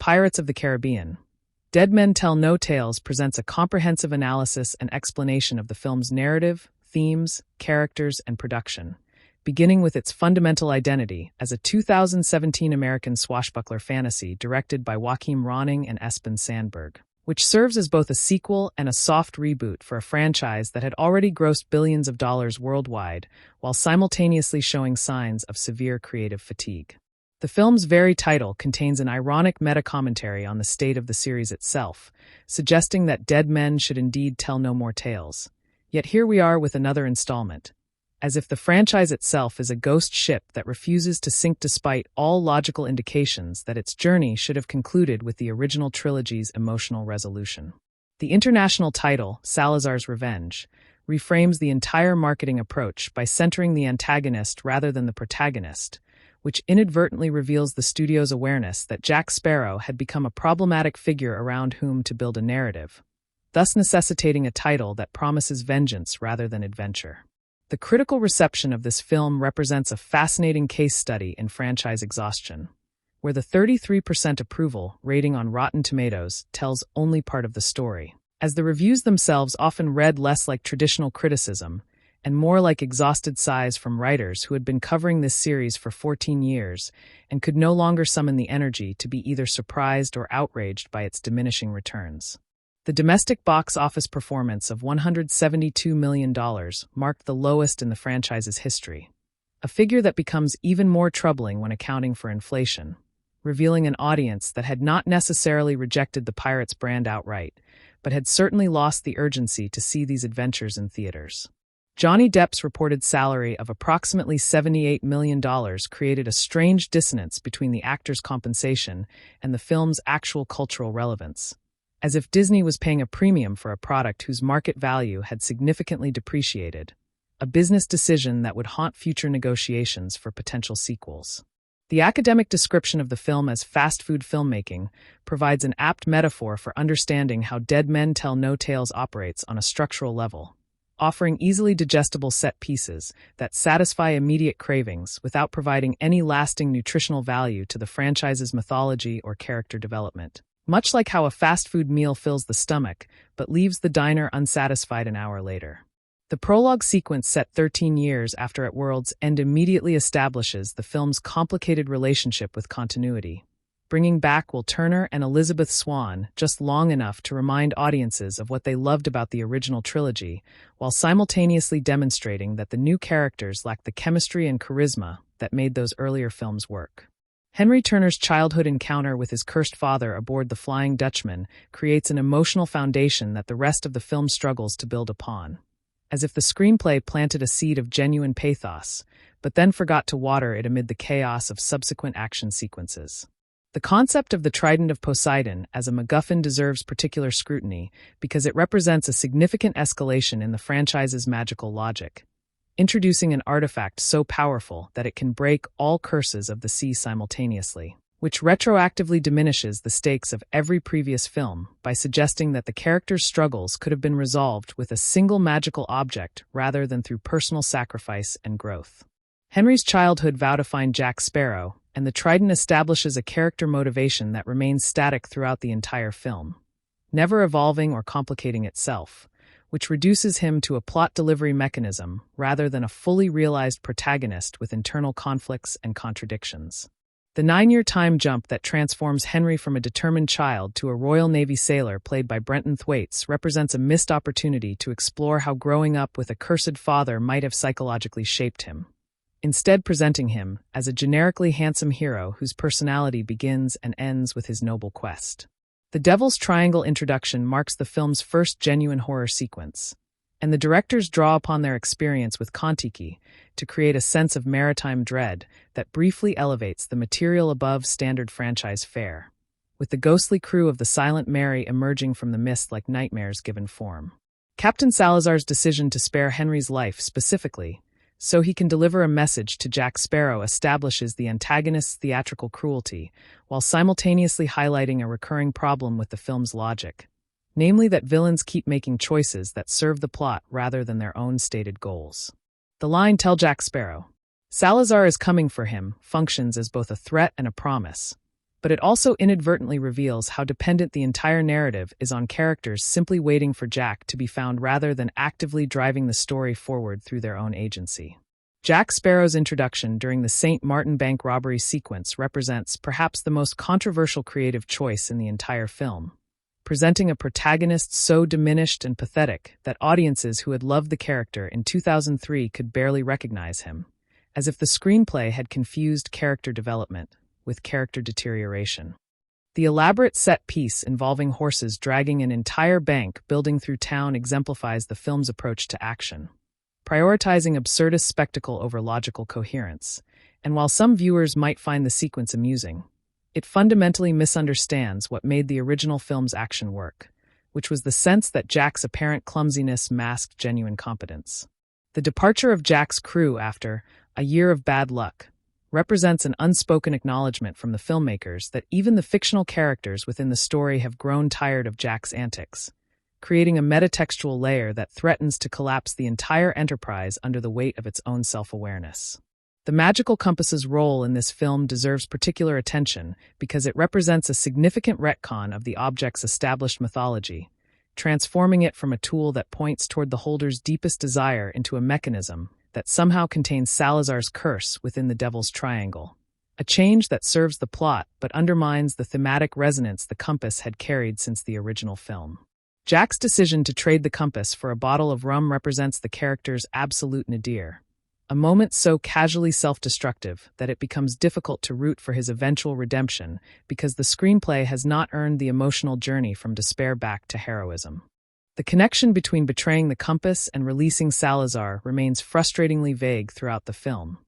Pirates of the Caribbean. Dead Men Tell No Tales presents a comprehensive analysis and explanation of the film's narrative, themes, characters, and production, beginning with its fundamental identity as a 2017 American swashbuckler fantasy directed by Joachim Ronning and Espen Sandberg, which serves as both a sequel and a soft reboot for a franchise that had already grossed billions of dollars worldwide, while simultaneously showing signs of severe creative fatigue. The film's very title contains an ironic meta-commentary on the state of the series itself, suggesting that dead men should indeed tell no more tales. Yet here we are with another installment, as if the franchise itself is a ghost ship that refuses to sink despite all logical indications that its journey should have concluded with the original trilogy's emotional resolution. The international title, Salazar's Revenge, reframes the entire marketing approach by centering the antagonist rather than the protagonist, which inadvertently reveals the studio's awareness that Jack Sparrow had become a problematic figure around whom to build a narrative, thus necessitating a title that promises vengeance rather than adventure. The critical reception of this film represents a fascinating case study in franchise exhaustion, where the 33% approval rating on Rotten Tomatoes tells only part of the story, as the reviews themselves often read less like traditional criticism and more like exhausted sighs from writers who had been covering this series for 14 years and could no longer summon the energy to be either surprised or outraged by its diminishing returns. The domestic box office performance of $172 million marked the lowest in the franchise's history, a figure that becomes even more troubling when accounting for inflation, revealing an audience that had not necessarily rejected the Pirates brand outright, but had certainly lost the urgency to see these adventures in theaters. Johnny Depp's reported salary of approximately $78 million created a strange dissonance between the actor's compensation and the film's actual cultural relevance, as if Disney was paying a premium for a product whose market value had significantly depreciated, a business decision that would haunt future negotiations for potential sequels. The academic description of the film as fast food filmmaking provides an apt metaphor for understanding how Dead Men Tell No Tales operates on a structural level, offering easily digestible set pieces that satisfy immediate cravings without providing any lasting nutritional value to the franchise's mythology or character development. Much like how a fast food meal fills the stomach but leaves the diner unsatisfied an hour later. The prologue sequence set 13 years after At World's End immediately establishes the film's complicated relationship with continuity, bringing back Will Turner and Elizabeth Swann just long enough to remind audiences of what they loved about the original trilogy, while simultaneously demonstrating that the new characters lack the chemistry and charisma that made those earlier films work. Henry Turner's childhood encounter with his cursed father aboard the Flying Dutchman creates an emotional foundation that the rest of the film struggles to build upon, as if the screenplay planted a seed of genuine pathos, but then forgot to water it amid the chaos of subsequent action sequences. The concept of the Trident of Poseidon as a MacGuffin deserves particular scrutiny because it represents a significant escalation in the franchise's magical logic, introducing an artifact so powerful that it can break all curses of the sea simultaneously, which retroactively diminishes the stakes of every previous film by suggesting that the characters' struggles could have been resolved with a single magical object rather than through personal sacrifice and growth. Henry's childhood vow to find Jack Sparrow, and the Trident establishes a character motivation that remains static throughout the entire film, never evolving or complicating itself, which reduces him to a plot delivery mechanism rather than a fully realized protagonist with internal conflicts and contradictions. The 9-year time jump that transforms Henry from a determined child to a Royal Navy sailor played by Brenton Thwaites represents a missed opportunity to explore how growing up with a cursed father might have psychologically shaped him, instead presenting him as a generically handsome hero whose personality begins and ends with his noble quest. The Devil's Triangle introduction marks the film's first genuine horror sequence, and the directors draw upon their experience with Kon-Tiki to create a sense of maritime dread that briefly elevates the material above standard franchise fare, with the ghostly crew of the Silent Mary emerging from the mist like nightmares given form. Captain Salazar's decision to spare Henry's life specifically, so he can deliver a message to Jack Sparrow, establishes the antagonist's theatrical cruelty, while simultaneously highlighting a recurring problem with the film's logic, namely that villains keep making choices that serve the plot rather than their own stated goals. The line, "Tell Jack Sparrow Salazar is coming for him," functions as both a threat and a promise, but it also inadvertently reveals how dependent the entire narrative is on characters simply waiting for Jack to be found rather than actively driving the story forward through their own agency. Jack Sparrow's introduction during the St. Martin Bank robbery sequence represents perhaps the most controversial creative choice in the entire film, presenting a protagonist so diminished and pathetic that audiences who had loved the character in 2003 could barely recognize him, as if the screenplay had confused character development with character deterioration. The elaborate set piece involving horses dragging an entire bank building through town exemplifies the film's approach to action, prioritizing absurdist spectacle over logical coherence. And while some viewers might find the sequence amusing, it fundamentally misunderstands what made the original film's action work, which was the sense that Jack's apparent clumsiness masked genuine competence. The departure of Jack's crew after a year of bad luck represents an unspoken acknowledgement from the filmmakers that even the fictional characters within the story have grown tired of Jack's antics, creating a metatextual layer that threatens to collapse the entire enterprise under the weight of its own self-awareness. The magical compass's role in this film deserves particular attention because it represents a significant retcon of the object's established mythology, transforming it from a tool that points toward the holder's deepest desire into a mechanism that somehow contains Salazar's curse within the Devil's Triangle, a change that serves the plot but undermines the thematic resonance the compass had carried since the original film. Jack's decision to trade the compass for a bottle of rum represents the character's absolute nadir, a moment so casually self-destructive that it becomes difficult to root for his eventual redemption because the screenplay has not earned the emotional journey from despair back to heroism. The connection between betraying the compass and releasing Salazar remains frustratingly vague throughout the film,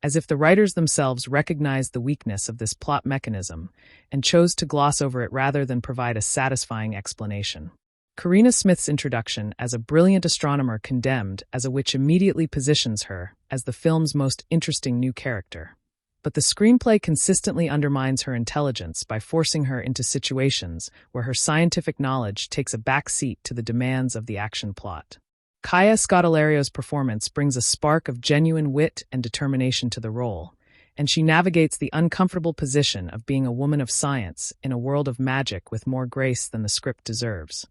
as if the writers themselves recognized the weakness of this plot mechanism and chose to gloss over it rather than provide a satisfying explanation. Karina Smith's introduction as a brilliant astronomer condemned as a witch immediately positions her as the film's most interesting new character. But the screenplay consistently undermines her intelligence by forcing her into situations where her scientific knowledge takes a back seat to the demands of the action plot. Kaya Scodelario's performance brings a spark of genuine wit and determination to the role, and she navigates the uncomfortable position of being a woman of science in a world of magic with more grace than the script deserves.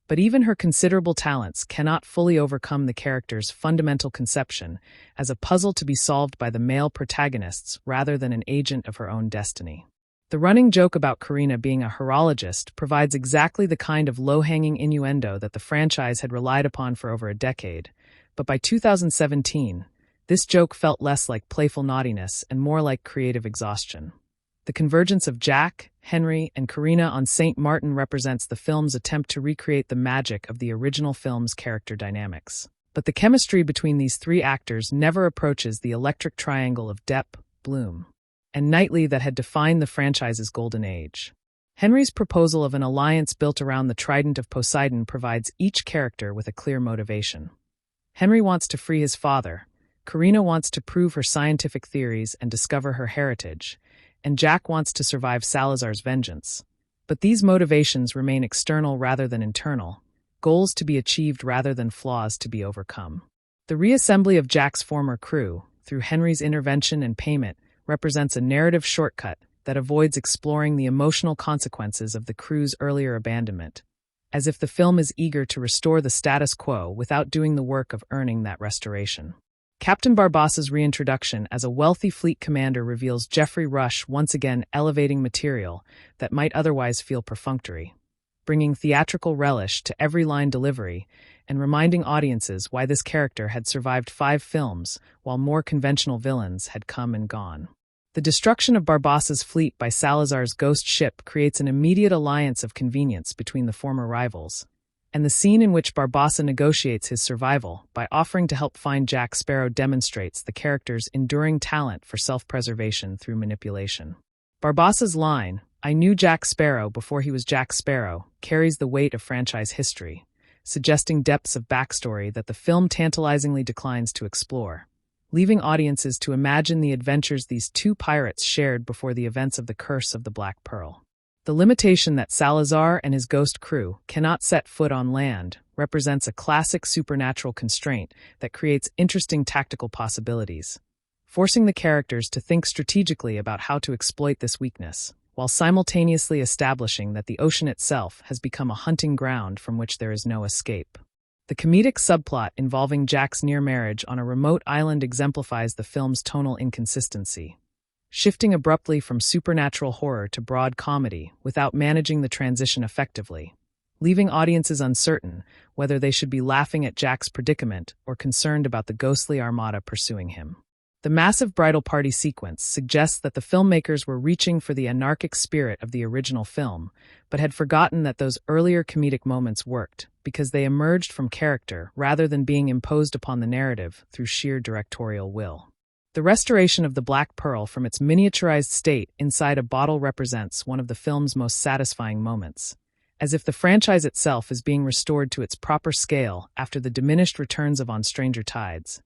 But even her considerable talents cannot fully overcome the character's fundamental conception as a puzzle to be solved by the male protagonists rather than an agent of her own destiny. The running joke about Karina being a horologist provides exactly the kind of low-hanging innuendo that the franchise had relied upon for over a decade, but by 2017, this joke felt less like playful naughtiness and more like creative exhaustion. The convergence of Jack, Henry, and Karina on St. Martin represents the film's attempt to recreate the magic of the original film's character dynamics. But the chemistry between these three actors never approaches the electric triangle of Depp, Bloom, and Knightley that had defined the franchise's golden age. Henry's proposal of an alliance built around the Trident of Poseidon provides each character with a clear motivation. Henry wants to free his father, Karina wants to prove her scientific theories and discover her heritage, and Jack wants to survive Salazar's vengeance. But these motivations remain external rather than internal, goals to be achieved rather than flaws to be overcome. The reassembly of Jack's former crew, through Henry's intervention and payment, represents a narrative shortcut that avoids exploring the emotional consequences of the crew's earlier abandonment, as if the film is eager to restore the status quo without doing the work of earning that restoration. Captain Barbassa's reintroduction as a wealthy fleet commander reveals Geoffrey Rush once again elevating material that might otherwise feel perfunctory, bringing theatrical relish to every line delivery and reminding audiences why this character had survived 5 films while more conventional villains had come and gone. The destruction of Barbassa's fleet by Salazar's ghost ship creates an immediate alliance of convenience between the former rivals, and the scene in which Barbassa negotiates his survival by offering to help find Jack Sparrow demonstrates the character's enduring talent for self-preservation through manipulation. Barbassa's line, "I knew Jack Sparrow before he was Jack Sparrow," carries the weight of franchise history, suggesting depths of backstory that the film tantalizingly declines to explore, leaving audiences to imagine the adventures these two pirates shared before the events of the Curse of the Black Pearl. The limitation that Salazar and his ghost crew cannot set foot on land represents a classic supernatural constraint that creates interesting tactical possibilities, forcing the characters to think strategically about how to exploit this weakness, while simultaneously establishing that the ocean itself has become a hunting ground from which there is no escape. The comedic subplot involving Jack's near marriage on a remote island exemplifies the film's tonal inconsistency, shifting abruptly from supernatural horror to broad comedy without managing the transition effectively, leaving audiences uncertain whether they should be laughing at Jack's predicament or concerned about the ghostly armada pursuing him. The massive bridal party sequence suggests that the filmmakers were reaching for the anarchic spirit of the original film, but had forgotten that those earlier comedic moments worked because they emerged from character rather than being imposed upon the narrative through sheer directorial will. The restoration of the Black Pearl from its miniaturized state inside a bottle represents one of the film's most satisfying moments, as if the franchise itself is being restored to its proper scale after the diminished returns of On Stranger Tides,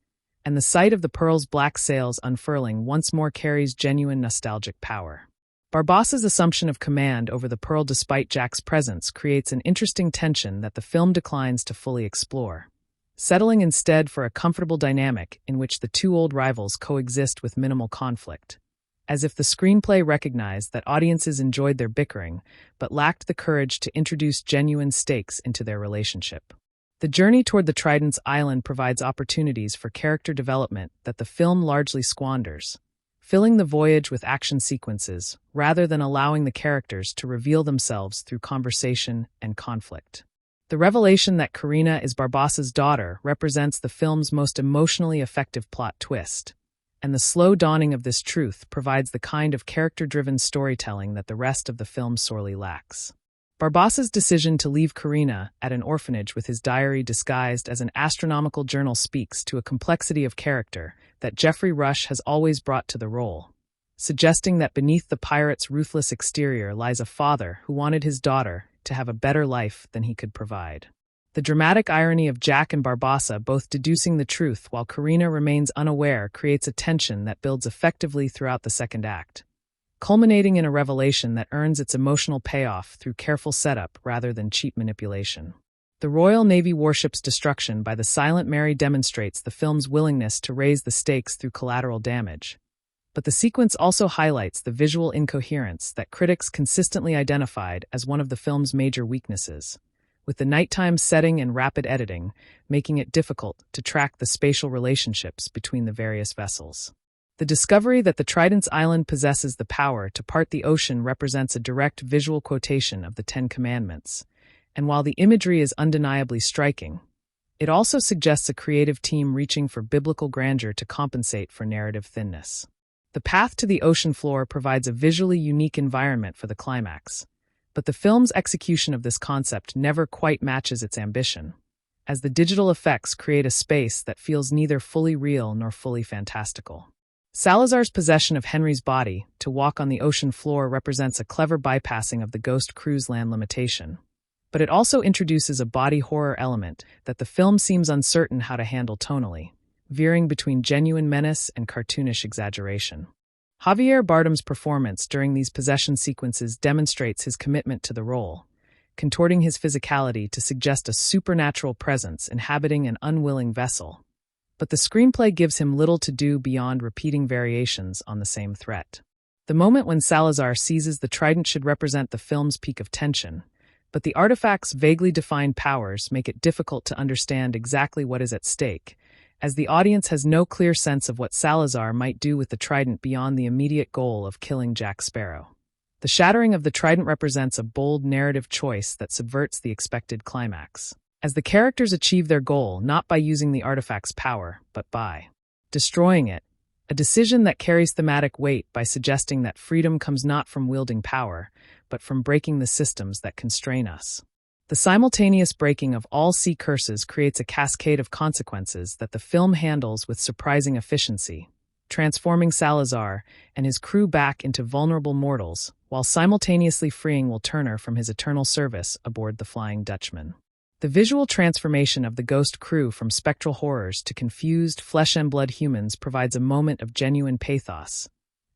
and the sight of the Pearl's black sails unfurling once more carries genuine nostalgic power. Barbassa's assumption of command over the Pearl despite Jack's presence creates an interesting tension that the film declines to fully explore, settling instead for a comfortable dynamic in which the two old rivals coexist with minimal conflict, as if the screenplay recognized that audiences enjoyed their bickering but lacked the courage to introduce genuine stakes into their relationship. The journey toward the Trident's island provides opportunities for character development that the film largely squanders, filling the voyage with action sequences rather than allowing the characters to reveal themselves through conversation and conflict. The revelation that Karina is Barbassa's daughter represents the film's most emotionally effective plot twist, and the slow dawning of this truth provides the kind of character-driven storytelling that the rest of the film sorely lacks. Barbassa's decision to leave Karina at an orphanage with his diary disguised as an astronomical journal speaks to a complexity of character that Geoffrey Rush has always brought to the role, suggesting that beneath the pirate's ruthless exterior lies a father who wanted his daughter to have a better life than he could provide. The dramatic irony of Jack and Barbassa both deducing the truth while Karina remains unaware creates a tension that builds effectively throughout the second act, culminating in a revelation that earns its emotional payoff through careful setup rather than cheap manipulation. The Royal Navy warship's destruction by the Silent Mary demonstrates the film's willingness to raise the stakes through collateral damage, but the sequence also highlights the visual incoherence that critics consistently identified as one of the film's major weaknesses, with the nighttime setting and rapid editing making it difficult to track the spatial relationships between the various vessels. The discovery that the Trident's island possesses the power to part the ocean represents a direct visual quotation of the Ten Commandments, and while the imagery is undeniably striking, it also suggests a creative team reaching for biblical grandeur to compensate for narrative thinness. The path to the ocean floor provides a visually unique environment for the climax, but the film's execution of this concept never quite matches its ambition, as the digital effects create a space that feels neither fully real nor fully fantastical. Salazar's possession of Henry's body to walk on the ocean floor represents a clever bypassing of the ghost cruise land limitation, but it also introduces a body horror element that the film seems uncertain how to handle tonally, veering between genuine menace and cartoonish exaggeration. Javier Bardem's performance during these possession sequences demonstrates his commitment to the role, contorting his physicality to suggest a supernatural presence inhabiting an unwilling vessel. But the screenplay gives him little to do beyond repeating variations on the same threat. The moment when Salazar seizes the trident should represent the film's peak of tension, but the artifact's vaguely defined powers make it difficult to understand exactly what is at stake, as the audience has no clear sense of what Salazar might do with the trident beyond the immediate goal of killing Jack Sparrow. The shattering of the trident represents a bold narrative choice that subverts the expected climax, as the characters achieve their goal not by using the artifact's power, but by destroying it, a decision that carries thematic weight by suggesting that freedom comes not from wielding power, but from breaking the systems that constrain us. The simultaneous breaking of all sea curses creates a cascade of consequences that the film handles with surprising efficiency, transforming Salazar and his crew back into vulnerable mortals, while simultaneously freeing Will Turner from his eternal service aboard the Flying Dutchman. The visual transformation of the ghost crew from spectral horrors to confused flesh-and-blood humans provides a moment of genuine pathos,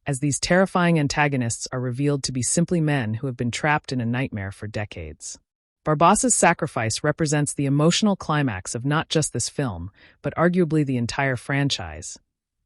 as these terrifying antagonists are revealed to be simply men who have been trapped in a nightmare for decades. Barbassa's sacrifice represents the emotional climax of not just this film, but arguably the entire franchise,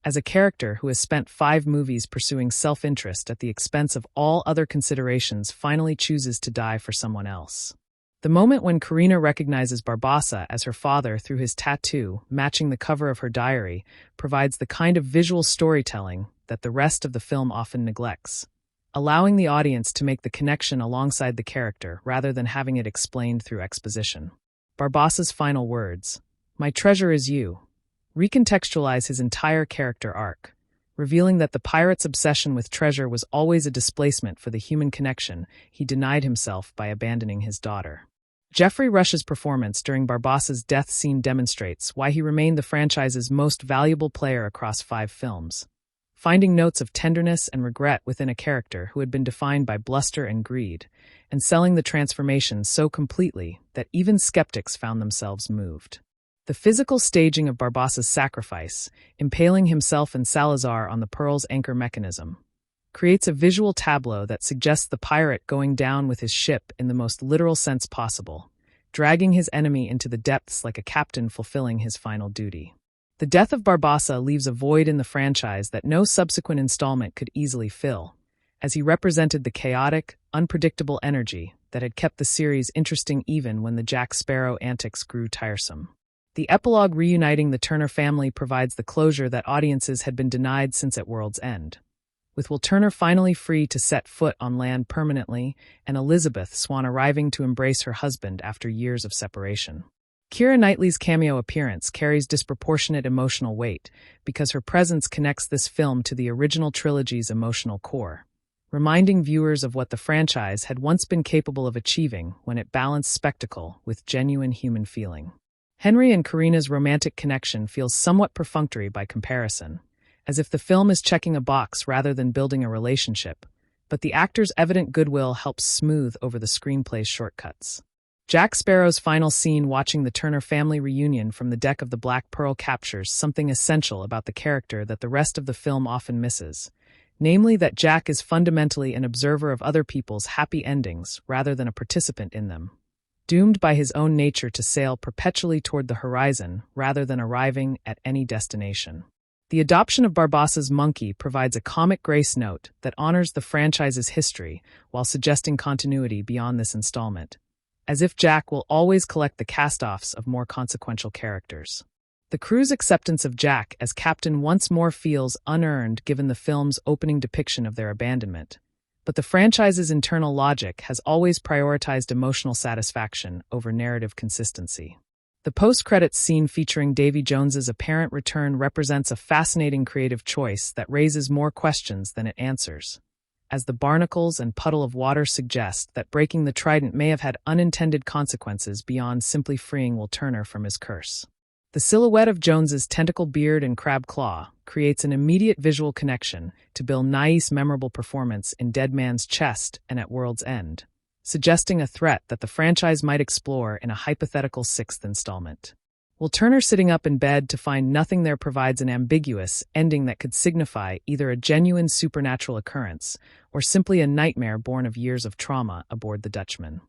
as a character who has spent 5 movies pursuing self-interest at the expense of all other considerations finally chooses to die for someone else. The moment when Karina recognizes Barbassa as her father through his tattoo, matching the cover of her diary, provides the kind of visual storytelling that the rest of the film often neglects, allowing the audience to make the connection alongside the character rather than having it explained through exposition. Barbassa's final words, "My treasure is you," recontextualize his entire character arc, revealing that the pirate's obsession with treasure was always a displacement for the human connection he denied himself by abandoning his daughter. Geoffrey Rush's performance during Barbassa's death scene demonstrates why he remained the franchise's most valuable player across 5 films, finding notes of tenderness and regret within a character who had been defined by bluster and greed, and selling the transformation so completely that even skeptics found themselves moved. The physical staging of Barbassa's sacrifice, impaling himself and Salazar on the Pearl's anchor mechanism, creates a visual tableau that suggests the pirate going down with his ship in the most literal sense possible, dragging his enemy into the depths like a captain fulfilling his final duty. The death of Barbassa leaves a void in the franchise that no subsequent installment could easily fill, as he represented the chaotic, unpredictable energy that had kept the series interesting even when the Jack Sparrow antics grew tiresome. The epilogue reuniting the Turner family provides the closure that audiences had been denied since At World's End, with Will Turner finally free to set foot on land permanently and Elizabeth Swann arriving to embrace her husband after years of separation. Keira Knightley's cameo appearance carries disproportionate emotional weight because her presence connects this film to the original trilogy's emotional core, reminding viewers of what the franchise had once been capable of achieving when it balanced spectacle with genuine human feeling. Henry and Karina's romantic connection feels somewhat perfunctory by comparison, as if the film is checking a box rather than building a relationship, but the actor's evident goodwill helps smooth over the screenplay's shortcuts. Jack Sparrow's final scene watching the Turner family reunion from the deck of the Black Pearl captures something essential about the character that the rest of the film often misses, namely that Jack is fundamentally an observer of other people's happy endings rather than a participant in them, doomed by his own nature to sail perpetually toward the horizon rather than arriving at any destination. The adoption of Barbassa's monkey provides a comic grace note that honors the franchise's history while suggesting continuity beyond this installment, as if Jack will always collect the cast-offs of more consequential characters. The crew's acceptance of Jack as captain once more feels unearned given the film's opening depiction of their abandonment, but the franchise's internal logic has always prioritized emotional satisfaction over narrative consistency. The post-credits scene featuring Davy Jones's apparent return represents a fascinating creative choice that raises more questions than it answers, as the barnacles and puddle of water suggest that breaking the trident may have had unintended consequences beyond simply freeing Will Turner from his curse. The silhouette of Jones's tentacle beard and crab claw creates an immediate visual connection to Bill Nighy's memorable performance in Dead Man's Chest and At World's End, suggesting a threat that the franchise might explore in a hypothetical 6th installment. Will Turner sitting up in bed to find nothing there provides an ambiguous ending that could signify either a genuine supernatural occurrence or simply a nightmare born of years of trauma aboard the Dutchman.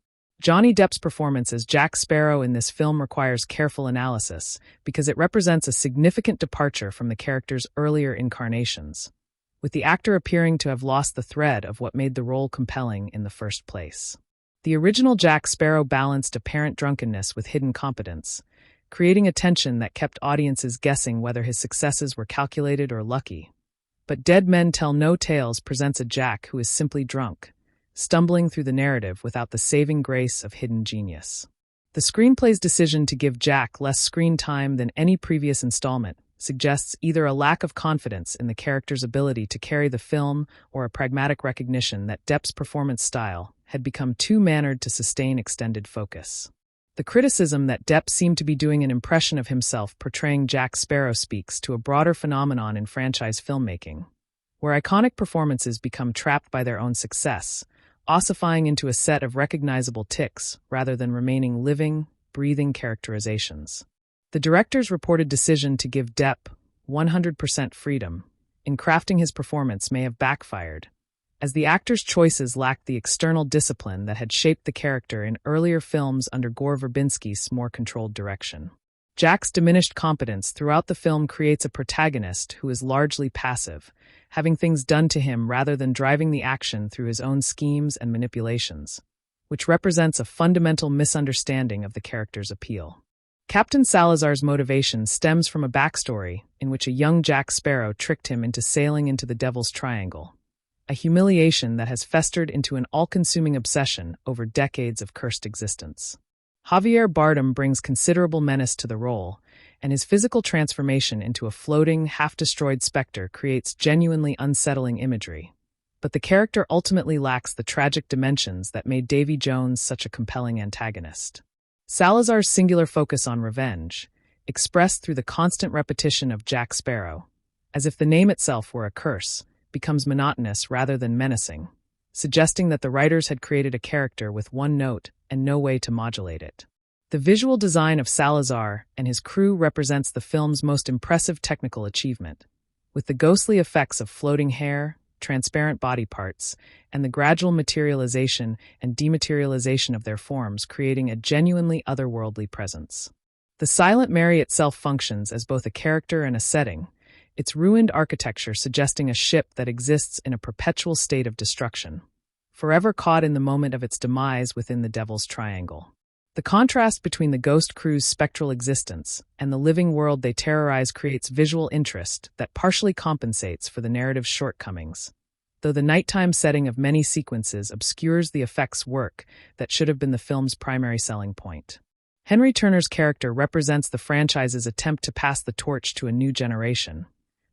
Johnny Depp's performance as Jack Sparrow in this film requires careful analysis because it represents a significant departure from the character's earlier incarnations, with the actor appearing to have lost the thread of what made the role compelling in the first place. The original Jack Sparrow balanced apparent drunkenness with hidden competence, creating a tension that kept audiences guessing whether his successes were calculated or lucky. But Dead Men Tell No Tales presents a Jack who is simply drunk, stumbling through the narrative without the saving grace of hidden genius. The screenplay's decision to give Jack less screen time than any previous installment suggests either a lack of confidence in the character's ability to carry the film or a pragmatic recognition that Depp's performance style had become too mannered to sustain extended focus. The criticism that Depp seemed to be doing an impression of himself portraying Jack Sparrow speaks to a broader phenomenon in franchise filmmaking, where iconic performances become trapped by their own success, ossifying into a set of recognizable tics rather than remaining living, breathing characterizations. The director's reported decision to give Depp 100% freedom in crafting his performance may have backfired, as the actor's choices lacked the external discipline that had shaped the character in earlier films under Gore Verbinski's more controlled direction. Jack's diminished competence throughout the film creates a protagonist who is largely passive, having things done to him rather than driving the action through his own schemes and manipulations, which represents a fundamental misunderstanding of the character's appeal. Captain Salazar's motivation stems from a backstory in which a young Jack Sparrow tricked him into sailing into the Devil's Triangle, a humiliation that has festered into an all-consuming obsession over decades of cursed existence. Javier Bardem brings considerable menace to the role, and his physical transformation into a floating, half-destroyed specter creates genuinely unsettling imagery. But the character ultimately lacks the tragic dimensions that made Davy Jones such a compelling antagonist. Salazar's singular focus on revenge, expressed through the constant repetition of Jack Sparrow, as if the name itself were a curse, becomes monotonous rather than menacing, suggesting that the writers had created a character with one note and no way to modulate it. The visual design of Salazar and his crew represents the film's most impressive technical achievement, with the ghostly effects of floating hair, transparent body parts, and the gradual materialization and dematerialization of their forms creating a genuinely otherworldly presence. The Silent Mary itself functions as both a character and a setting, its ruined architecture suggesting a ship that exists in a perpetual state of destruction, forever caught in the moment of its demise within the Devil's Triangle. The contrast between the ghost crew's spectral existence and the living world they terrorize creates visual interest that partially compensates for the narrative's shortcomings, though the nighttime setting of many sequences obscures the effects work that should have been the film's primary selling point. Henry Turner's character represents the franchise's attempt to pass the torch to a new generation,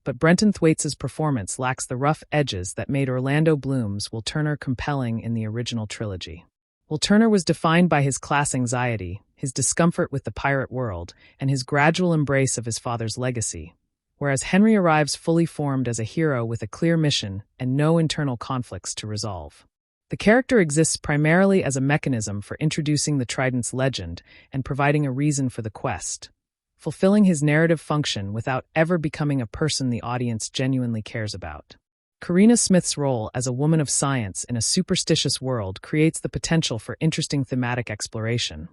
but Brenton Thwaites' performance lacks the rough edges that made Orlando Bloom's Will Turner compelling in the original trilogy. Will Turner was defined by his class anxiety, his discomfort with the pirate world, and his gradual embrace of his father's legacy, whereas Henry arrives fully formed as a hero with a clear mission and no internal conflicts to resolve. The character exists primarily as a mechanism for introducing the Trident's legend and providing a reason for the quest, fulfilling his narrative function without ever becoming a person the audience genuinely cares about. Karina Smith's role as a woman of science in a superstitious world creates the potential for interesting thematic exploration,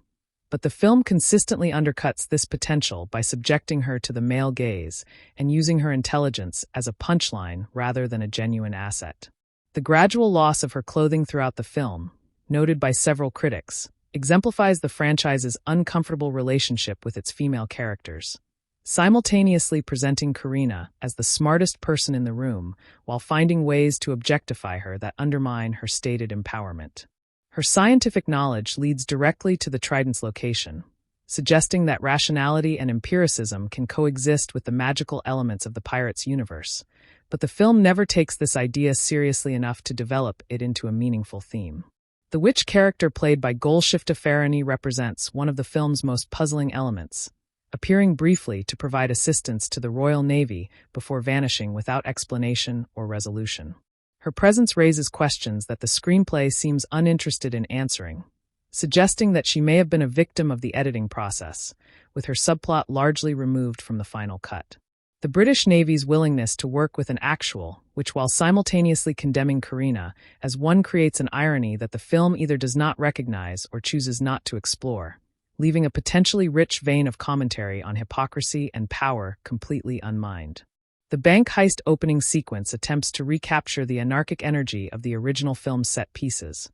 but the film consistently undercuts this potential by subjecting her to the male gaze and using her intelligence as a punchline rather than a genuine asset. The gradual loss of her clothing throughout the film, noted by several critics, exemplifies the franchise's uncomfortable relationship with its female characters, simultaneously presenting Karina as the smartest person in the room while finding ways to objectify her that undermine her stated empowerment. Her scientific knowledge leads directly to the Trident's location, suggesting that rationality and empiricism can coexist with the magical elements of the pirate's universe, but the film never takes this idea seriously enough to develop it into a meaningful theme. The witch character played by Golshifteh Farahani represents one of the film's most puzzling elements, appearing briefly to provide assistance to the Royal Navy before vanishing without explanation or resolution. Her presence raises questions that the screenplay seems uninterested in answering, suggesting that she may have been a victim of the editing process, with her subplot largely removed from the final cut. The British Navy's willingness to work with an actual, which while simultaneously condemning Karina, as one creates an irony that the film either does not recognize or chooses not to explore, leaving a potentially rich vein of commentary on hypocrisy and power completely unmined. The bank heist opening sequence attempts to recapture the anarchic energy of the original film's set pieces,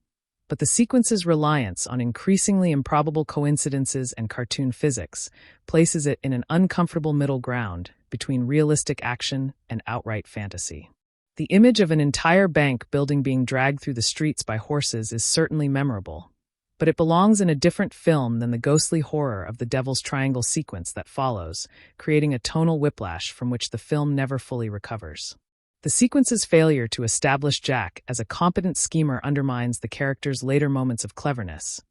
but the sequence's reliance on increasingly improbable coincidences and cartoon physics places it in an uncomfortable middle ground between realistic action and outright fantasy. The image of an entire bank building being dragged through the streets by horses is certainly memorable, but it belongs in a different film than the ghostly horror of the Devil's Triangle sequence that follows, creating a tonal whiplash from which the film never fully recovers. The sequence's failure to establish Jack as a competent schemer undermines the character's later moments of cleverness,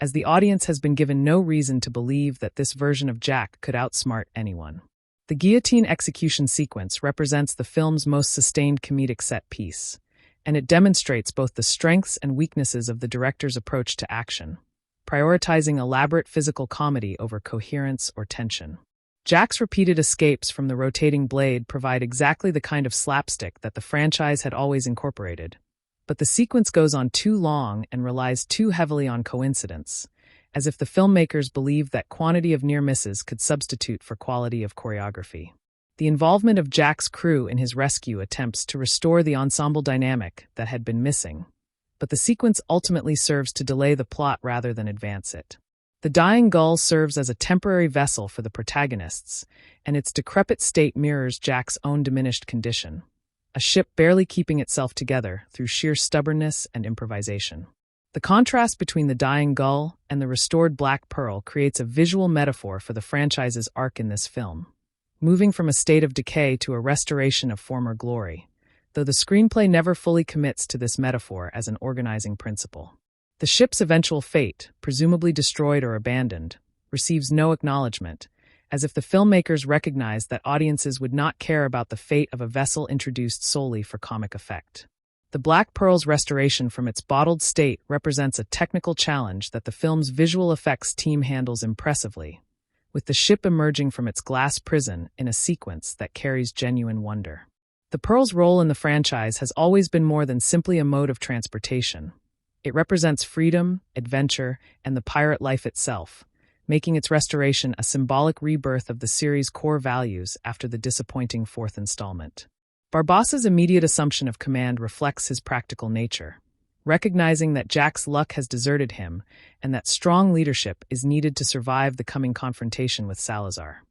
as the audience has been given no reason to believe that this version of Jack could outsmart anyone. The guillotine execution sequence represents the film's most sustained comedic set piece, and it demonstrates both the strengths and weaknesses of the director's approach to action, prioritizing elaborate physical comedy over coherence or tension. Jack's repeated escapes from the rotating blade provide exactly the kind of slapstick that the franchise had always incorporated, but the sequence goes on too long and relies too heavily on coincidence, as if the filmmakers believed that quantity of near misses could substitute for quality of choreography. The involvement of Jack's crew in his rescue attempts to restore the ensemble dynamic that had been missing, but the sequence ultimately serves to delay the plot rather than advance it. The dying gull serves as a temporary vessel for the protagonists, and its decrepit state mirrors Jack's own diminished condition, a ship barely keeping itself together through sheer stubbornness and improvisation. The contrast between the dying gull and the restored Black Pearl creates a visual metaphor for the franchise's arc in this film, moving from a state of decay to a restoration of former glory, though the screenplay never fully commits to this metaphor as an organizing principle. The ship's eventual fate, presumably destroyed or abandoned, receives no acknowledgement, as if the filmmakers recognized that audiences would not care about the fate of a vessel introduced solely for comic effect. The Black Pearl's restoration from its bottled state represents a technical challenge that the film's visual effects team handles impressively, with the ship emerging from its glass prison in a sequence that carries genuine wonder. The Pearl's role in the franchise has always been more than simply a mode of transportation. It represents freedom, adventure, and the pirate life itself, making its restoration a symbolic rebirth of the series' core values after the disappointing fourth installment. Barbassa's immediate assumption of command reflects his practical nature, recognizing that Jack's luck has deserted him and that strong leadership is needed to survive the coming confrontation with Salazar.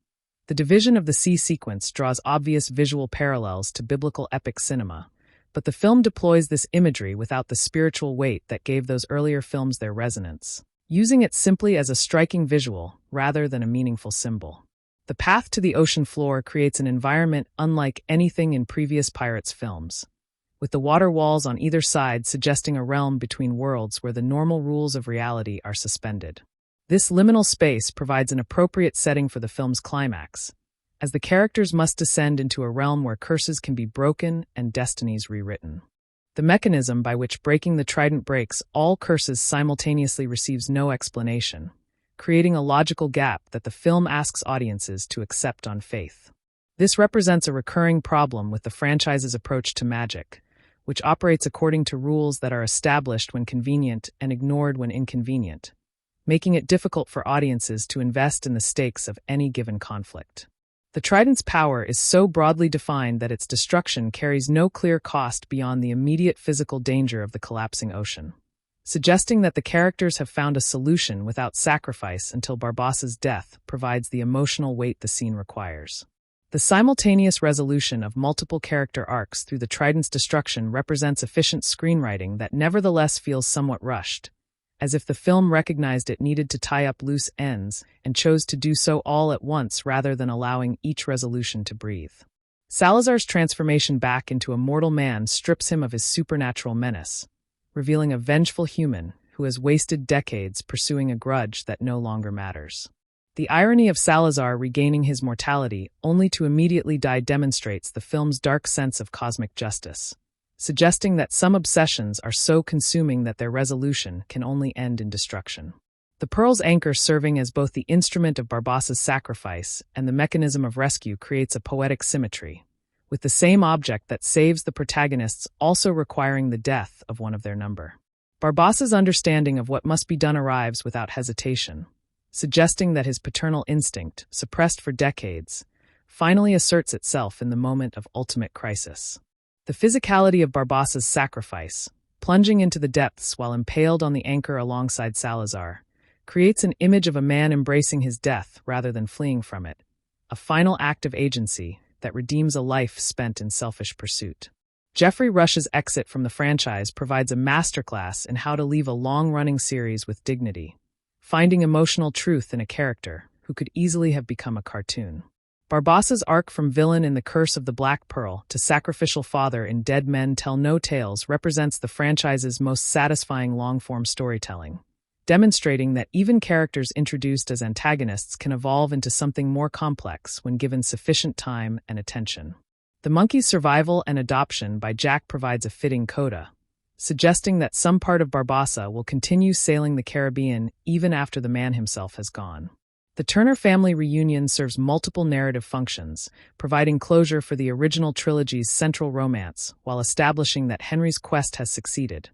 The division of the sea sequence draws obvious visual parallels to biblical epic cinema, but the film deploys this imagery without the spiritual weight that gave those earlier films their resonance, using it simply as a striking visual rather than a meaningful symbol. The path to the ocean floor creates an environment unlike anything in previous Pirates films, with the water walls on either side suggesting a realm between worlds where the normal rules of reality are suspended. This liminal space provides an appropriate setting for the film's climax, as the characters must descend into a realm where curses can be broken and destinies rewritten. The mechanism by which breaking the trident breaks all curses simultaneously receives no explanation, creating a logical gap that the film asks audiences to accept on faith. This represents a recurring problem with the franchise's approach to magic, which operates according to rules that are established when convenient and ignored when inconvenient, making it difficult for audiences to invest in the stakes of any given conflict. The Trident's power is so broadly defined that its destruction carries no clear cost beyond the immediate physical danger of the collapsing ocean, suggesting that the characters have found a solution without sacrifice until Barbassa's death provides the emotional weight the scene requires. The simultaneous resolution of multiple character arcs through the Trident's destruction represents efficient screenwriting that nevertheless feels somewhat rushed, as if the film recognized it needed to tie up loose ends and chose to do so all at once rather than allowing each resolution to breathe. Salazar's transformation back into a mortal man strips him of his supernatural menace, revealing a vengeful human who has wasted decades pursuing a grudge that no longer matters. The irony of Salazar regaining his mortality only to immediately die demonstrates the film's dark sense of cosmic justice, suggesting that some obsessions are so consuming that their resolution can only end in destruction. The Pearl's anchor serving as both the instrument of Barbassa's sacrifice and the mechanism of rescue creates a poetic symmetry, with the same object that saves the protagonists also requiring the death of one of their number. Barbassa's understanding of what must be done arrives without hesitation, suggesting that his paternal instinct, suppressed for decades, finally asserts itself in the moment of ultimate crisis. The physicality of Barbassa's sacrifice, plunging into the depths while impaled on the anchor alongside Salazar, creates an image of a man embracing his death rather than fleeing from it, a final act of agency that redeems a life spent in selfish pursuit. Geoffrey Rush's exit from the franchise provides a masterclass in how to leave a long-running series with dignity, finding emotional truth in a character who could easily have become a cartoon. Barbassa's arc from villain in The Curse of the Black Pearl to sacrificial father in Dead Men Tell No Tales represents the franchise's most satisfying long-form storytelling, demonstrating that even characters introduced as antagonists can evolve into something more complex when given sufficient time and attention. The monkey's survival and adoption by Jack provides a fitting coda, suggesting that some part of Barbassa will continue sailing the Caribbean even after the man himself has gone. The Turner family reunion serves multiple narrative functions, providing closure for the original trilogy's central romance while establishing that Henry's quest has succeeded.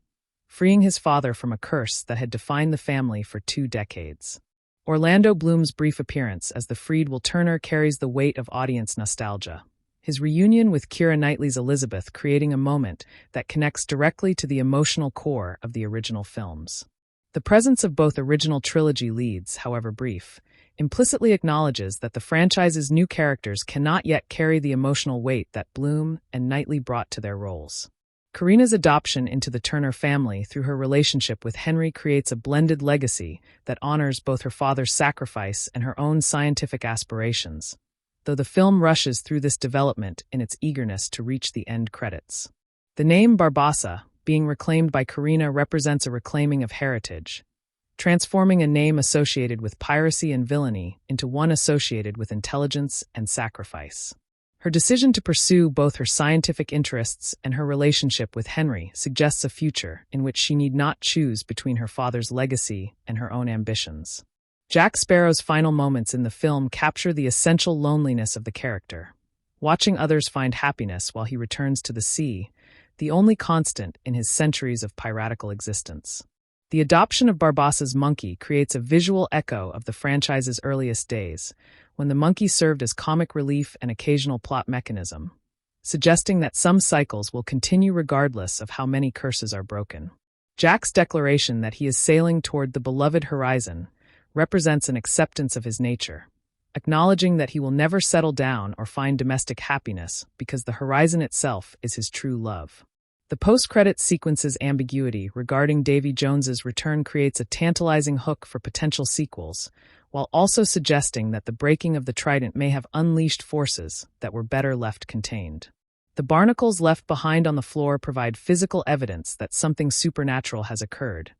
freeing his father from a curse that had defined the family for 2 decades. Orlando Bloom's brief appearance as the freed Will Turner carries the weight of audience nostalgia, his reunion with Keira Knightley's Elizabeth creating a moment that connects directly to the emotional core of the original films. The presence of both original trilogy leads, however brief, implicitly acknowledges that the franchise's new characters cannot yet carry the emotional weight that Bloom and Knightley brought to their roles. Karina's adoption into the Turner family through her relationship with Henry creates a blended legacy that honors both her father's sacrifice and her own scientific aspirations, though the film rushes through this development in its eagerness to reach the end credits. The name Barbassa, being reclaimed by Karina, represents a reclaiming of heritage, transforming a name associated with piracy and villainy into one associated with intelligence and sacrifice. Her decision to pursue both her scientific interests and her relationship with Henry suggests a future in which she need not choose between her father's legacy and her own ambitions. Jack Sparrow's final moments in the film capture the essential loneliness of the character, watching others find happiness while he returns to the sea, the only constant in his centuries of piratical existence. The adoption of Barbassa's monkey creates a visual echo of the franchise's earliest days, when the monkey served as comic relief and occasional plot mechanism, suggesting that some cycles will continue regardless of how many curses are broken. Jack's declaration that he is sailing toward the beloved horizon represents an acceptance of his nature, acknowledging that he will never settle down or find domestic happiness because the horizon itself is his true love. The post-credits sequence's ambiguity regarding Davy Jones's return creates a tantalizing hook for potential sequels, while also suggesting that the breaking of the Trident may have unleashed forces that were better left contained. The barnacles left behind on the floor provide physical evidence that something supernatural has occurred,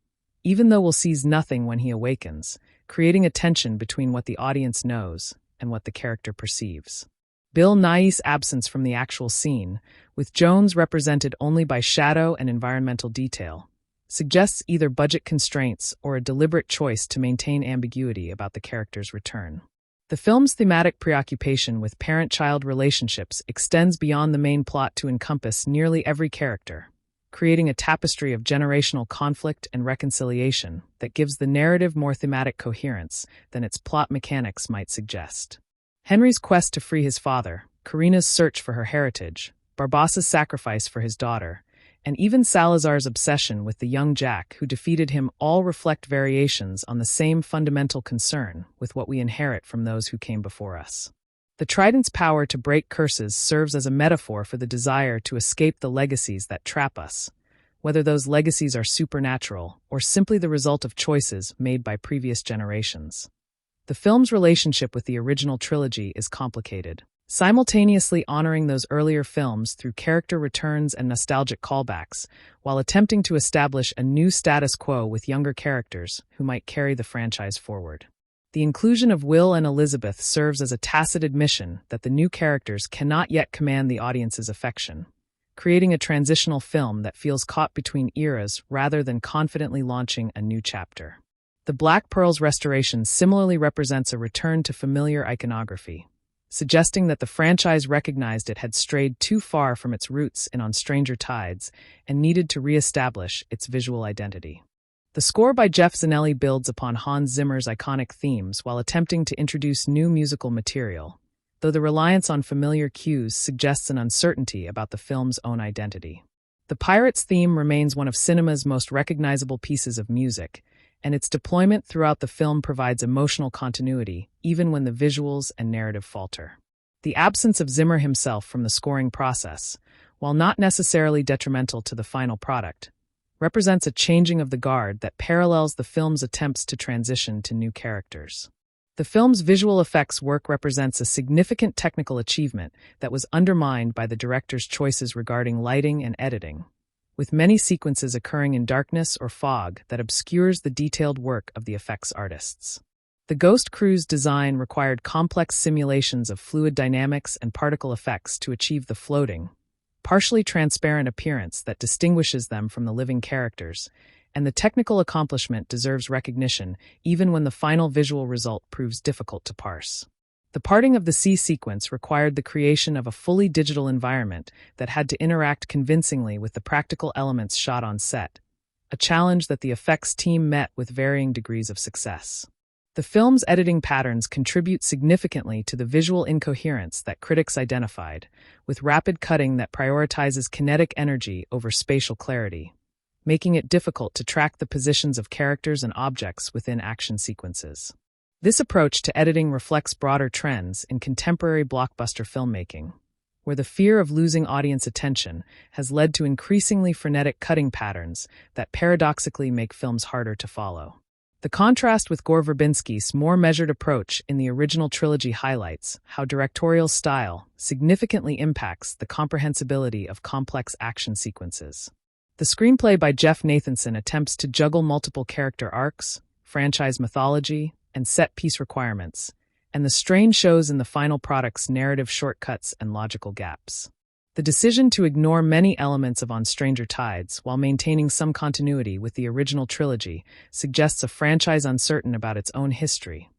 even though Will sees nothing when he awakens, creating a tension between what the audience knows and what the character perceives. Bill Nighy's absence from the actual scene, with Jones represented only by shadow and environmental detail, suggests either budget constraints or a deliberate choice to maintain ambiguity about the character's return. The film's thematic preoccupation with parent-child relationships extends beyond the main plot to encompass nearly every character, creating a tapestry of generational conflict and reconciliation that gives the narrative more thematic coherence than its plot mechanics might suggest. Henry's quest to free his father, Karina's search for her heritage, Barbassa's sacrifice for his daughter, and even Salazar's obsession with the young Jack who defeated him all reflect variations on the same fundamental concern with what we inherit from those who came before us. The Trident's power to break curses serves as a metaphor for the desire to escape the legacies that trap us, whether those legacies are supernatural or simply the result of choices made by previous generations. The film's relationship with the original trilogy is complicated, simultaneously honoring those earlier films through character returns and nostalgic callbacks, while attempting to establish a new status quo with younger characters who might carry the franchise forward. The inclusion of Will and Elizabeth serves as a tacit admission that the new characters cannot yet command the audience's affection, creating a transitional film that feels caught between eras rather than confidently launching a new chapter. The Black Pearl's restoration similarly represents a return to familiar iconography, suggesting that the franchise recognized it had strayed too far from its roots in On Stranger Tides and needed to re-establish its visual identity. The score by Jeff Zanelli builds upon Hans Zimmer's iconic themes while attempting to introduce new musical material, though the reliance on familiar cues suggests an uncertainty about the film's own identity. The Pirates theme remains one of cinema's most recognizable pieces of music, and its deployment throughout the film provides emotional continuity, even when the visuals and narrative falter. The absence of Zimmer himself from the scoring process, while not necessarily detrimental to the final product, represents a changing of the guard that parallels the film's attempts to transition to new characters. The film's visual effects work represents a significant technical achievement that was undermined by the director's choices regarding lighting and editing, with many sequences occurring in darkness or fog that obscures the detailed work of the effects artists. The Ghost Crew's design required complex simulations of fluid dynamics and particle effects to achieve the floating, partially transparent appearance that distinguishes them from the living characters, and the technical accomplishment deserves recognition even when the final visual result proves difficult to parse. The parting of the sea sequence required the creation of a fully digital environment that had to interact convincingly with the practical elements shot on set, a challenge that the effects team met with varying degrees of success. The film's editing patterns contribute significantly to the visual incoherence that critics identified, with rapid cutting that prioritizes kinetic energy over spatial clarity, making it difficult to track the positions of characters and objects within action sequences. This approach to editing reflects broader trends in contemporary blockbuster filmmaking, where the fear of losing audience attention has led to increasingly frenetic cutting patterns that paradoxically make films harder to follow. The contrast with Gore Verbinski's more measured approach in the original trilogy highlights how directorial style significantly impacts the comprehensibility of complex action sequences. The screenplay by Jeff Nathanson attempts to juggle multiple character arcs, franchise mythology, and set-piece requirements, and the strain shows in the final product's narrative shortcuts and logical gaps. The decision to ignore many elements of On Stranger Tides while maintaining some continuity with the original trilogy suggests a franchise uncertain about its own history,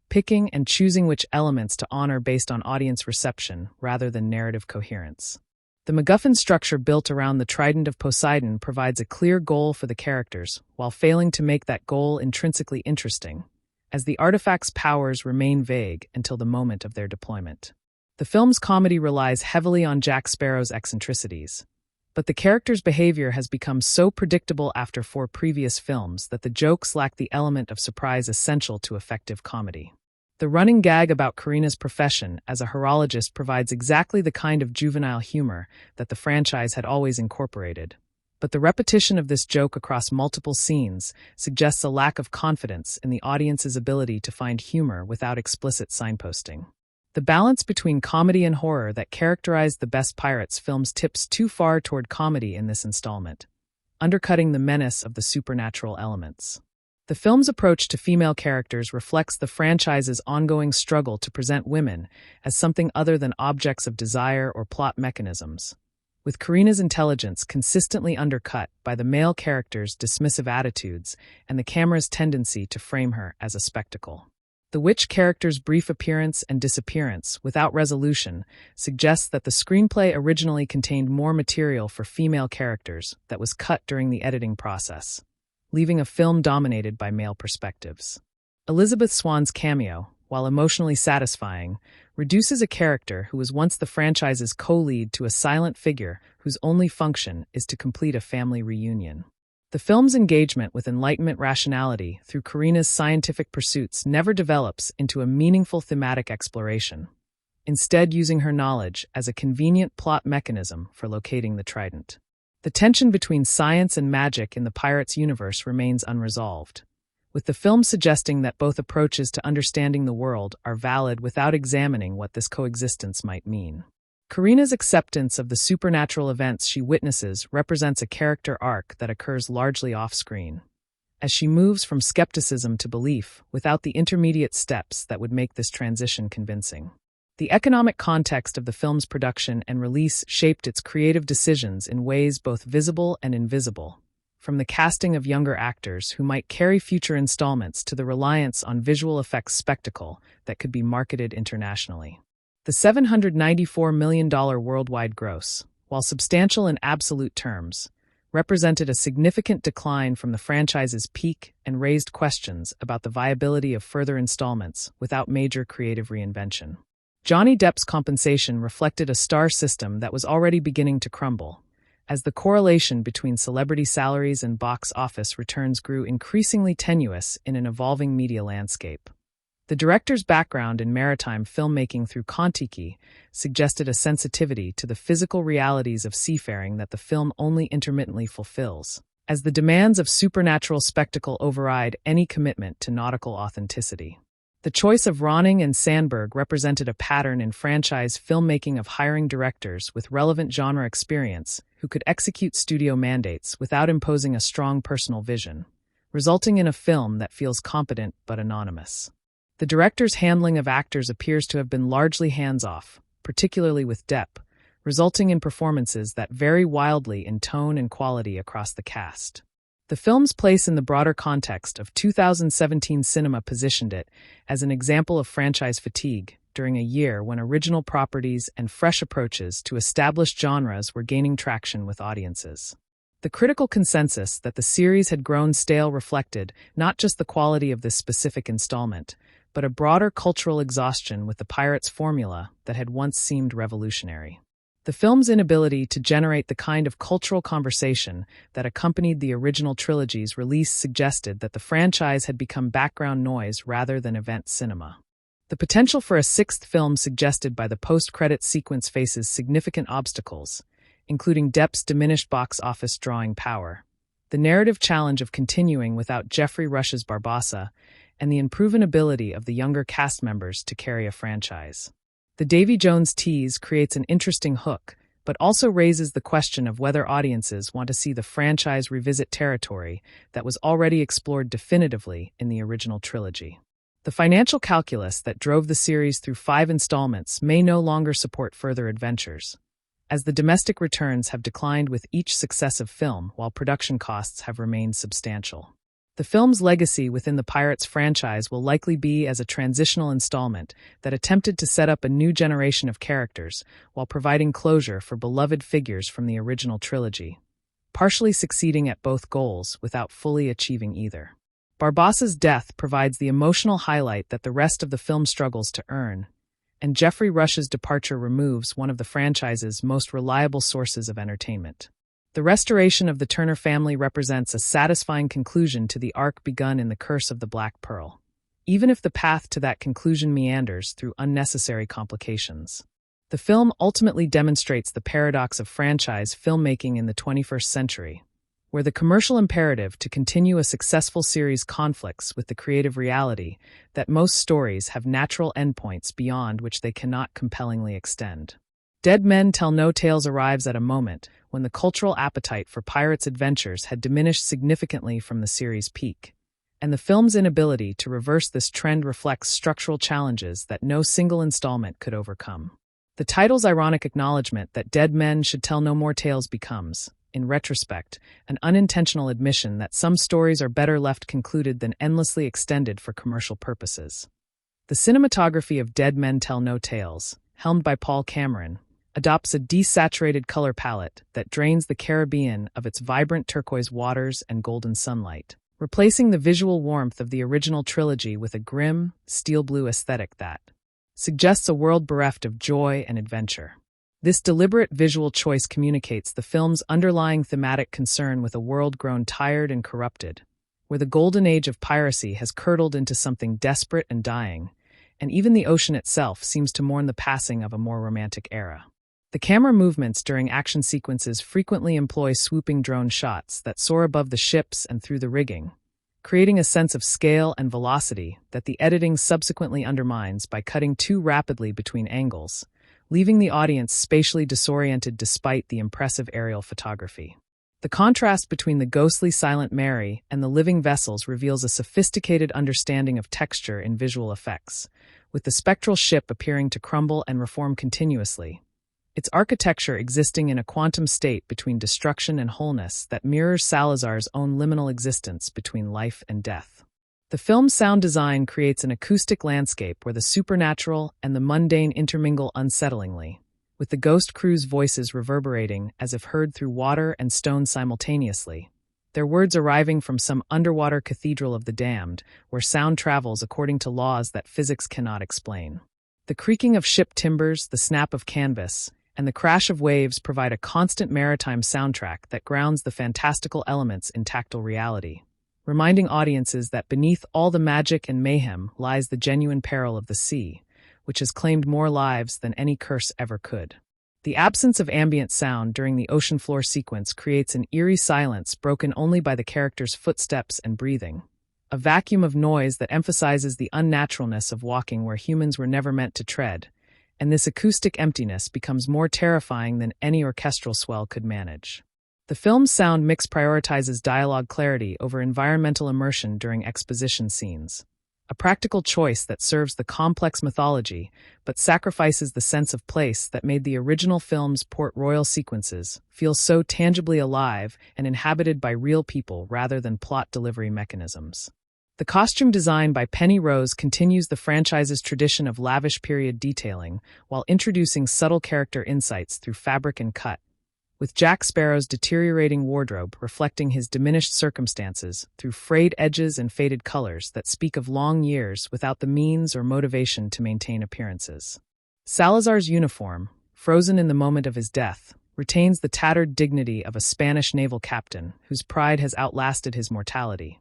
picking and choosing which elements to honor based on audience reception rather than narrative coherence. The MacGuffin structure built around the Trident of Poseidon provides a clear goal for the characters while failing to make that goal intrinsically interesting, as the artifact's powers remain vague until the moment of their deployment. The film's comedy relies heavily on Jack Sparrow's eccentricities, but the character's behavior has become so predictable after 4 previous films that the jokes lack the element of surprise essential to effective comedy. The running gag about Karina's profession as a horologist provides exactly the kind of juvenile humor that the franchise had always incorporated, but the repetition of this joke across multiple scenes suggests a lack of confidence in the audience's ability to find humor without explicit signposting. The balance between comedy and horror that characterized the best Pirates films tips too far toward comedy in this installment, undercutting the menace of the supernatural elements. The film's approach to female characters reflects the franchise's ongoing struggle to present women as something other than objects of desire or plot mechanisms, with Karina's intelligence consistently undercut by the male character's dismissive attitudes and the camera's tendency to frame her as a spectacle. The witch character's brief appearance and disappearance without resolution suggests that the screenplay originally contained more material for female characters that was cut during the editing process, leaving a film dominated by male perspectives. Elizabeth Swann's cameo, while emotionally satisfying, reduces a character who was once the franchise's co-lead to a silent figure whose only function is to complete a family reunion. The film's engagement with Enlightenment rationality through Karina's scientific pursuits never develops into a meaningful thematic exploration, instead using her knowledge as a convenient plot mechanism for locating the Trident. The tension between science and magic in the Pirates universe remains unresolved, with the film suggesting that both approaches to understanding the world are valid without examining what this coexistence might mean. Karina's acceptance of the supernatural events she witnesses represents a character arc that occurs largely off-screen, as she moves from skepticism to belief without the intermediate steps that would make this transition convincing. The economic context of the film's production and release shaped its creative decisions in ways both visible and invisible, from the casting of younger actors who might carry future installments to the reliance on visual effects spectacle that could be marketed internationally. The $794 million worldwide gross, while substantial in absolute terms, represented a significant decline from the franchise's peak and raised questions about the viability of further installments without major creative reinvention. Johnny Depp's compensation reflected a star system that was already beginning to crumble, as the correlation between celebrity salaries and box office returns grew increasingly tenuous in an evolving media landscape. The director's background in maritime filmmaking through Kon-Tiki suggested a sensitivity to the physical realities of seafaring that the film only intermittently fulfills, as the demands of supernatural spectacle override any commitment to nautical authenticity. The choice of Ronning and Sandberg represented a pattern in franchise filmmaking of hiring directors with relevant genre experience who could execute studio mandates without imposing a strong personal vision, resulting in a film that feels competent but anonymous. The director's handling of actors appears to have been largely hands-off, particularly with Depp, resulting in performances that vary wildly in tone and quality across the cast. The film's place in the broader context of 2017 cinema positioned it as an example of franchise fatigue during a year when original properties and fresh approaches to established genres were gaining traction with audiences. The critical consensus that the series had grown stale reflected not just the quality of this specific installment, but a broader cultural exhaustion with the pirates' formula that had once seemed revolutionary. The film's inability to generate the kind of cultural conversation that accompanied the original trilogy's release suggested that the franchise had become background noise rather than event cinema. The potential for a sixth film suggested by the post-credits sequence faces significant obstacles, including Depp's diminished box office drawing power, the narrative challenge of continuing without Geoffrey Rush's Barbossa, and the unproven ability of the younger cast members to carry a franchise. The Davy Jones tease creates an interesting hook, but also raises the question of whether audiences want to see the franchise revisit territory that was already explored definitively in the original trilogy. The financial calculus that drove the series through 5 installments may no longer support further adventures, as the domestic returns have declined with each successive film while production costs have remained substantial. The film's legacy within the Pirates franchise will likely be as a transitional installment that attempted to set up a new generation of characters while providing closure for beloved figures from the original trilogy, partially succeeding at both goals without fully achieving either. Barbossa's death provides the emotional highlight that the rest of the film struggles to earn, and Geoffrey Rush's departure removes one of the franchise's most reliable sources of entertainment. The restoration of the Turner family represents a satisfying conclusion to the arc begun in The Curse of the Black Pearl, even if the path to that conclusion meanders through unnecessary complications. The film ultimately demonstrates the paradox of franchise filmmaking in the 21st century, where the commercial imperative to continue a successful series conflicts with the creative reality that most stories have natural endpoints beyond which they cannot compellingly extend. Dead Men Tell No Tales arrives at a moment when the cultural appetite for pirates' adventures had diminished significantly from the series' peak, and the film's inability to reverse this trend reflects structural challenges that no single installment could overcome. The title's ironic acknowledgement that dead men should tell no more tales becomes, in retrospect, an unintentional admission that some stories are better left concluded than endlessly extended for commercial purposes. The cinematography of Dead Men Tell No Tales, helmed by Paul Cameron, adopts a desaturated color palette that drains the Caribbean of its vibrant turquoise waters and golden sunlight, replacing the visual warmth of the original trilogy with a grim, steel blue aesthetic that suggests a world bereft of joy and adventure. This deliberate visual choice communicates the film's underlying thematic concern with a world grown tired and corrupted, where the golden age of piracy has curdled into something desperate and dying, and even the ocean itself seems to mourn the passing of a more romantic era. The camera movements during action sequences frequently employ swooping drone shots that soar above the ships and through the rigging, creating a sense of scale and velocity that the editing subsequently undermines by cutting too rapidly between angles, leaving the audience spatially disoriented despite the impressive aerial photography. The contrast between the ghostly Silent Mary and the living vessels reveals a sophisticated understanding of texture in visual effects, with the spectral ship appearing to crumble and reform continuously, its architecture existing in a quantum state between destruction and wholeness that mirrors Salazar's own liminal existence between life and death. The film's sound design creates an acoustic landscape where the supernatural and the mundane intermingle unsettlingly, with the ghost crew's voices reverberating as if heard through water and stone simultaneously, their words arriving from some underwater cathedral of the damned, where sound travels according to laws that physics cannot explain. The creaking of ship timbers, the snap of canvas, and the crash of waves provide a constant maritime soundtrack that grounds the fantastical elements in tactile reality, reminding audiences that beneath all the magic and mayhem lies the genuine peril of the sea, which has claimed more lives than any curse ever could. The absence of ambient sound during the ocean floor sequence creates an eerie silence broken only by the characters' footsteps and breathing, a vacuum of noise that emphasizes the unnaturalness of walking where humans were never meant to tread, and this acoustic emptiness becomes more terrifying than any orchestral swell could manage. The film's sound mix prioritizes dialogue clarity over environmental immersion during exposition scenes, a practical choice that serves the complex mythology but sacrifices the sense of place that made the original film's Port Royal sequences feel so tangibly alive and inhabited by real people rather than plot delivery mechanisms. The costume design by Penny Rose continues the franchise's tradition of lavish period detailing while introducing subtle character insights through fabric and cut, with Jack Sparrow's deteriorating wardrobe reflecting his diminished circumstances through frayed edges and faded colors that speak of long years without the means or motivation to maintain appearances. Salazar's uniform, frozen in the moment of his death, retains the tattered dignity of a Spanish naval captain whose pride has outlasted his mortality.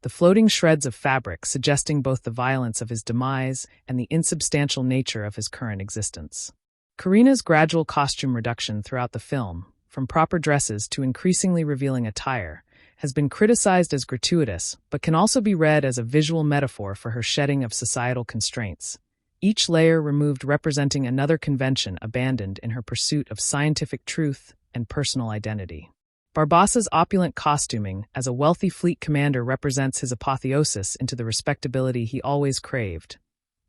The floating shreds of fabric suggesting both the violence of his demise and the insubstantial nature of his current existence. Karina's gradual costume reduction throughout the film, from proper dresses to increasingly revealing attire, has been criticized as gratuitous, but can also be read as a visual metaphor for her shedding of societal constraints, each layer removed representing another convention abandoned in her pursuit of scientific truth and personal identity. Barbassa's opulent costuming as a wealthy fleet commander represents his apotheosis into the respectability he always craved,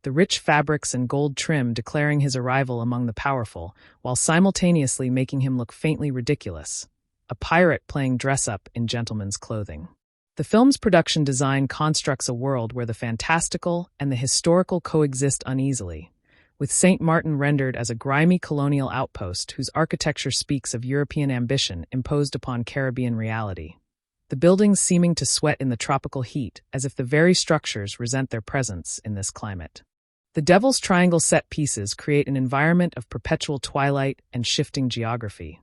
the rich fabrics and gold trim declaring his arrival among the powerful, while simultaneously making him look faintly ridiculous, a pirate playing dress-up in gentleman's clothing. The film's production design constructs a world where the fantastical and the historical coexist uneasily, with St. Martin rendered as a grimy colonial outpost whose architecture speaks of European ambition imposed upon Caribbean reality, the buildings seeming to sweat in the tropical heat as if the very structures resent their presence in this climate. The Devil's Triangle set pieces create an environment of perpetual twilight and shifting geography,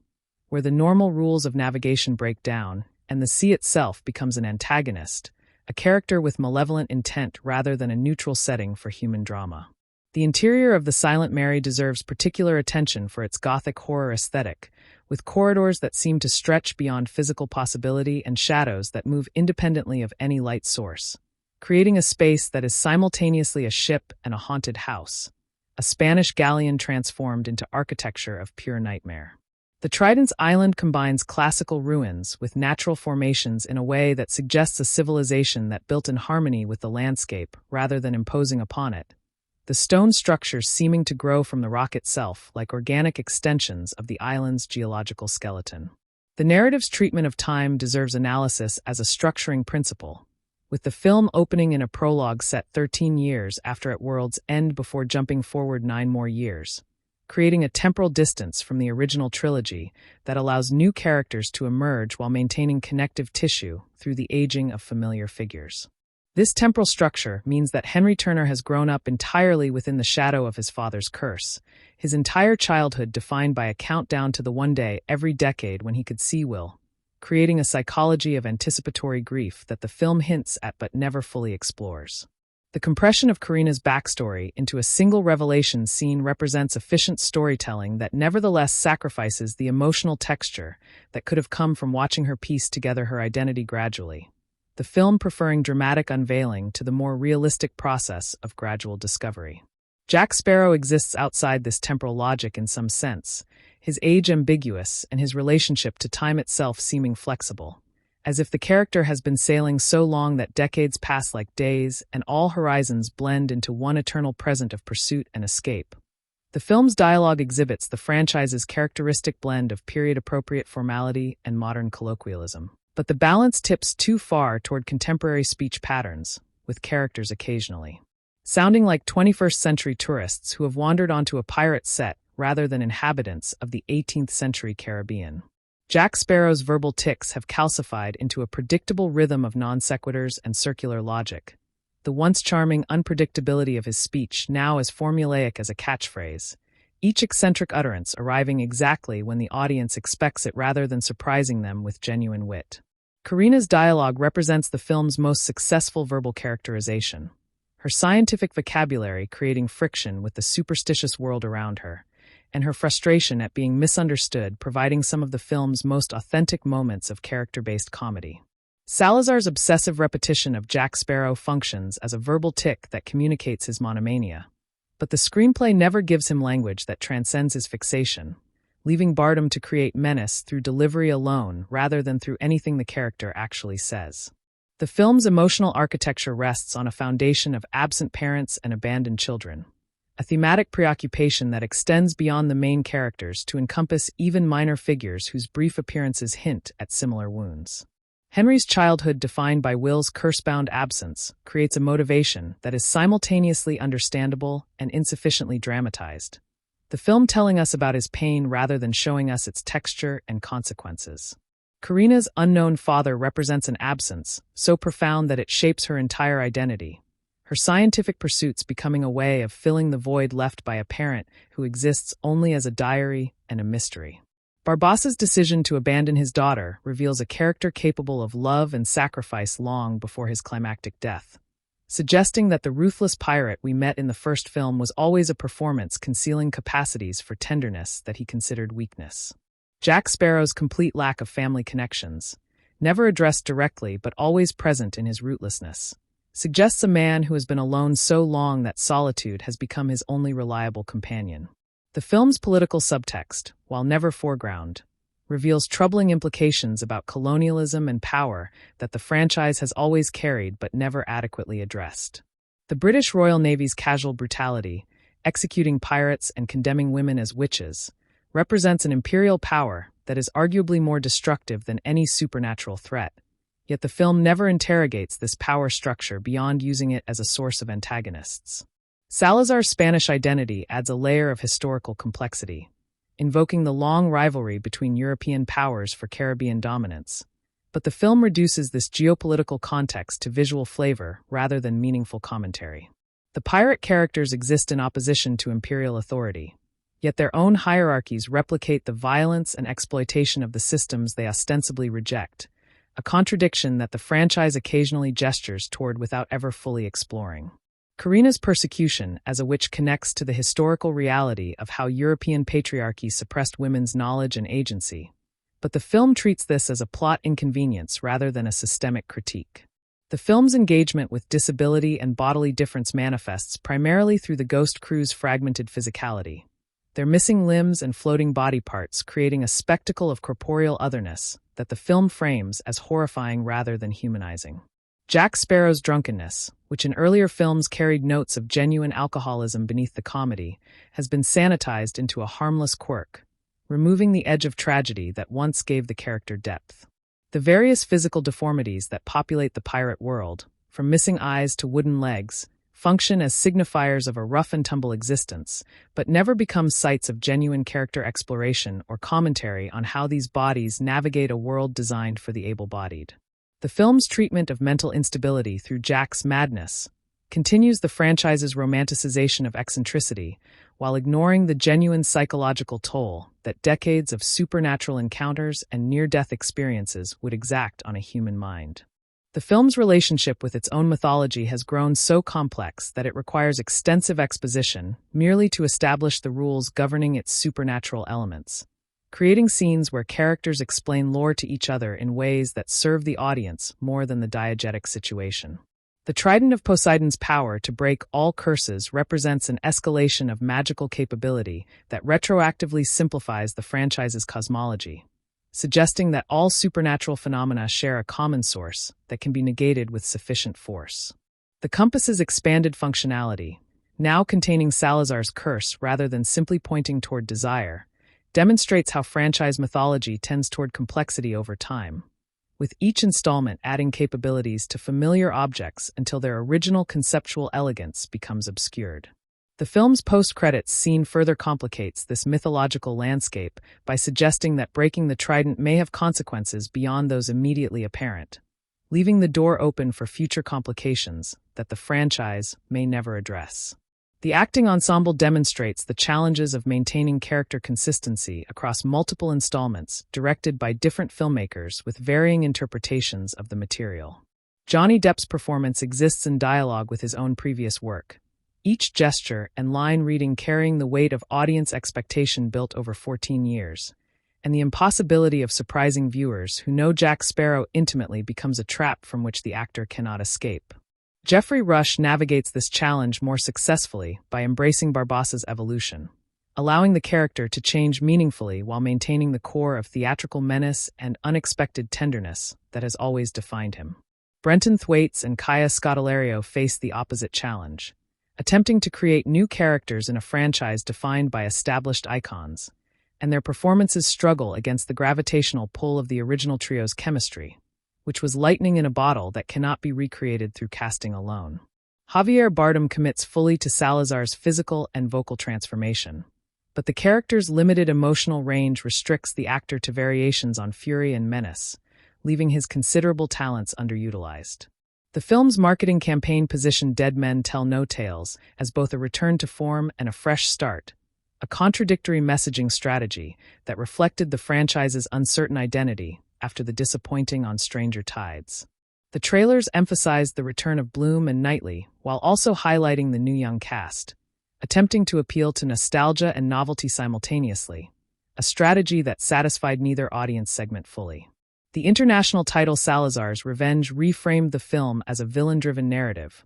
where the normal rules of navigation break down and the sea itself becomes an antagonist, a character with malevolent intent rather than a neutral setting for human drama. The interior of the Silent Mary deserves particular attention for its gothic horror aesthetic, with corridors that seem to stretch beyond physical possibility and shadows that move independently of any light source, creating a space that is simultaneously a ship and a haunted house, a Spanish galleon transformed into architecture of pure nightmare. The Trident's island combines classical ruins with natural formations in a way that suggests a civilization that built in harmony with the landscape rather than imposing upon it, the stone structures seeming to grow from the rock itself like organic extensions of the island's geological skeleton. The narrative's treatment of time deserves analysis as a structuring principle, with the film opening in a prologue set 13 years after its world's end before jumping forward 9 more years, creating a temporal distance from the original trilogy that allows new characters to emerge while maintaining connective tissue through the aging of familiar figures. This temporal structure means that Henry Turner has grown up entirely within the shadow of his father's curse, his entire childhood defined by a countdown to the one day every decade when he could see Will, creating a psychology of anticipatory grief that the film hints at but never fully explores. The compression of Karina's backstory into a single revelation scene represents efficient storytelling that nevertheless sacrifices the emotional texture that could have come from watching her piece together her identity gradually, the film preferring dramatic unveiling to the more realistic process of gradual discovery. Jack Sparrow exists outside this temporal logic in some sense, his age ambiguous and his relationship to time itself seeming flexible, as if the character has been sailing so long that decades pass like days and all horizons blend into one eternal present of pursuit and escape. The film's dialogue exhibits the franchise's characteristic blend of period-appropriate formality and modern colloquialism, but the balance tips too far toward contemporary speech patterns, with characters occasionally sounding like 21st-century tourists who have wandered onto a pirate set rather than inhabitants of the 18th century Caribbean. Jack Sparrow's verbal tics have calcified into a predictable rhythm of non sequiturs and circular logic, the once charming unpredictability of his speech now as formulaic as a catchphrase, each eccentric utterance arriving exactly when the audience expects it rather than surprising them with genuine wit. Karina's dialogue represents the film's most successful verbal characterization, her scientific vocabulary creating friction with the superstitious world around her, and her frustration at being misunderstood providing some of the film's most authentic moments of character-based comedy. Salazar's obsessive repetition of Jack Sparrow functions as a verbal tic that communicates his monomania, but the screenplay never gives him language that transcends his fixation, leaving Bardem to create menace through delivery alone rather than through anything the character actually says. The film's emotional architecture rests on a foundation of absent parents and abandoned children, a thematic preoccupation that extends beyond the main characters to encompass even minor figures whose brief appearances hint at similar wounds. Henry's childhood, defined by Will's curse-bound absence, creates a motivation that is simultaneously understandable and insufficiently dramatized, the film telling us about his pain rather than showing us its texture and consequences. Karina's unknown father represents an absence so profound that it shapes her entire identity, her scientific pursuits becoming a way of filling the void left by a parent who exists only as a diary and a mystery. Barbassa's decision to abandon his daughter reveals a character capable of love and sacrifice long before his climactic death, suggesting that the ruthless pirate we met in the first film was always a performance concealing capacities for tenderness that he considered weakness. Jack Sparrow's complete lack of family connections, never addressed directly but always present in his rootlessness, suggests a man who has been alone so long that solitude has become his only reliable companion. The film's political subtext, while never foreground, reveals troubling implications about colonialism and power that the franchise has always carried but never adequately addressed. The British Royal Navy's casual brutality, executing pirates and condemning women as witches, represents an imperial power that is arguably more destructive than any supernatural threat. Yet the film never interrogates this power structure beyond using it as a source of antagonists. Salazar's Spanish identity adds a layer of historical complexity, invoking the long rivalry between European powers for Caribbean dominance. But the film reduces this geopolitical context to visual flavor rather than meaningful commentary. The pirate characters exist in opposition to imperial authority, yet their own hierarchies replicate the violence and exploitation of the systems they ostensibly reject, a contradiction that the franchise occasionally gestures toward without ever fully exploring. Karina's persecution as a witch connects to the historical reality of how European patriarchy suppressed women's knowledge and agency, but the film treats this as a plot inconvenience rather than a systemic critique. The film's engagement with disability and bodily difference manifests primarily through the ghost crew's fragmented physicality, their missing limbs and floating body parts creating a spectacle of corporeal otherness that the film frames as horrifying rather than humanizing. Jack Sparrow's drunkenness, which in earlier films carried notes of genuine alcoholism beneath the comedy, has been sanitized into a harmless quirk, removing the edge of tragedy that once gave the character depth. The various physical deformities that populate the pirate world, from missing eyes to wooden legs, function as signifiers of a rough-and-tumble existence, but never become sites of genuine character exploration or commentary on how these bodies navigate a world designed for the able-bodied. The film's treatment of mental instability through Jack's madness continues the franchise's romanticization of eccentricity while ignoring the genuine psychological toll that decades of supernatural encounters and near-death experiences would exact on a human mind. The film's relationship with its own mythology has grown so complex that it requires extensive exposition merely to establish the rules governing its supernatural elements, creating scenes where characters explain lore to each other in ways that serve the audience more than the diegetic situation. The Trident of Poseidon's power to break all curses represents an escalation of magical capability that retroactively simplifies the franchise's cosmology, suggesting that all supernatural phenomena share a common source that can be negated with sufficient force. The compass's expanded functionality, now containing Salazar's curse rather than simply pointing toward desire, demonstrates how franchise mythology tends toward complexity over time, with each installment adding capabilities to familiar objects until their original conceptual elegance becomes obscured. The film's post-credits scene further complicates this mythological landscape by suggesting that breaking the trident may have consequences beyond those immediately apparent, leaving the door open for future complications that the franchise may never address. The acting ensemble demonstrates the challenges of maintaining character consistency across multiple installments directed by different filmmakers with varying interpretations of the material. Johnny Depp's performance exists in dialogue with his own previous work, each gesture and line reading carrying the weight of audience expectation built over 14 years, and the impossibility of surprising viewers who know Jack Sparrow intimately becomes a trap from which the actor cannot escape. Geoffrey Rush navigates this challenge more successfully by embracing Barbassa's evolution, allowing the character to change meaningfully while maintaining the core of theatrical menace and unexpected tenderness that has always defined him. Brenton Thwaites and Kaya Scodelario face the opposite challenge, attempting to create new characters in a franchise defined by established icons, and their performances struggle against the gravitational pull of the original trio's chemistry, which was lightning in a bottle that cannot be recreated through casting alone. Javier Bardem commits fully to Salazar's physical and vocal transformation, But the character's limited emotional range restricts the actor to variations on fury and menace, leaving his considerable talents underutilized. The film's marketing campaign positioned Dead Men Tell No Tales as both a return to form and a fresh start, a contradictory messaging strategy that reflected the franchise's uncertain identity after the disappointing On Stranger Tides. The trailers emphasized the return of Bloom and Knightley while also highlighting the new young cast, attempting to appeal to nostalgia and novelty simultaneously, a strategy that satisfied neither audience segment fully. The international title Salazar's Revenge reframed the film as a villain-driven narrative,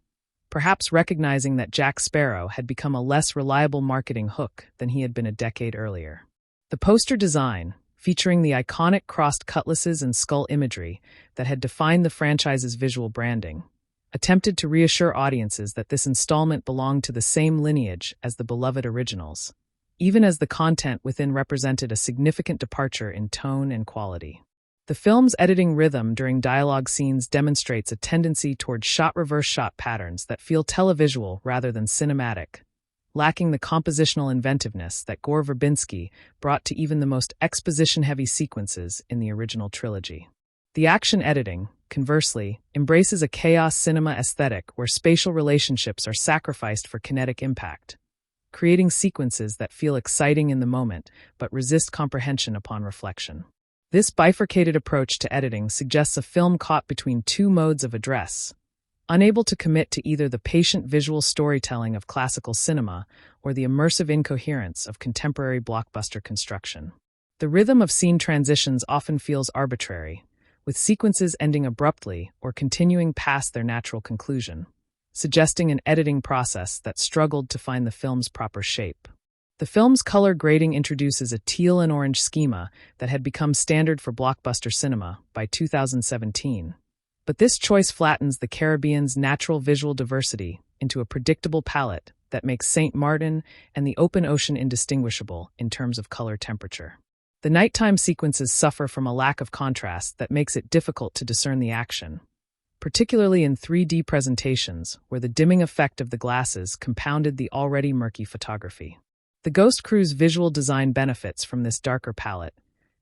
perhaps recognizing that Jack Sparrow had become a less reliable marketing hook than he had been a decade earlier. The poster design, featuring the iconic crossed cutlasses and skull imagery that had defined the franchise's visual branding, attempted to reassure audiences that this installment belonged to the same lineage as the beloved originals, even as the content within represented a significant departure in tone and quality. The film's editing rhythm during dialogue scenes demonstrates a tendency toward shot-reverse shot patterns that feel televisual rather than cinematic, lacking the compositional inventiveness that Gore Verbinski brought to even the most exposition-heavy sequences in the original trilogy. The action editing, conversely, embraces a chaos cinema aesthetic where spatial relationships are sacrificed for kinetic impact, creating sequences that feel exciting in the moment but resist comprehension upon reflection. This bifurcated approach to editing suggests a film caught between two modes of address, unable to commit to either the patient visual storytelling of classical cinema or the immersive incoherence of contemporary blockbuster construction. The rhythm of scene transitions often feels arbitrary, with sequences ending abruptly or continuing past their natural conclusion, suggesting an editing process that struggled to find the film's proper shape. The film's color grading introduces a teal and orange schema that had become standard for blockbuster cinema by 2017. But this choice flattens the Caribbean's natural visual diversity into a predictable palette that makes St. Martin and the open ocean indistinguishable in terms of color temperature. The nighttime sequences suffer from a lack of contrast that makes it difficult to discern the action, particularly in 3D presentations where the dimming effect of the glasses compounded the already murky photography. The Ghost Crew's visual design benefits from this darker palette,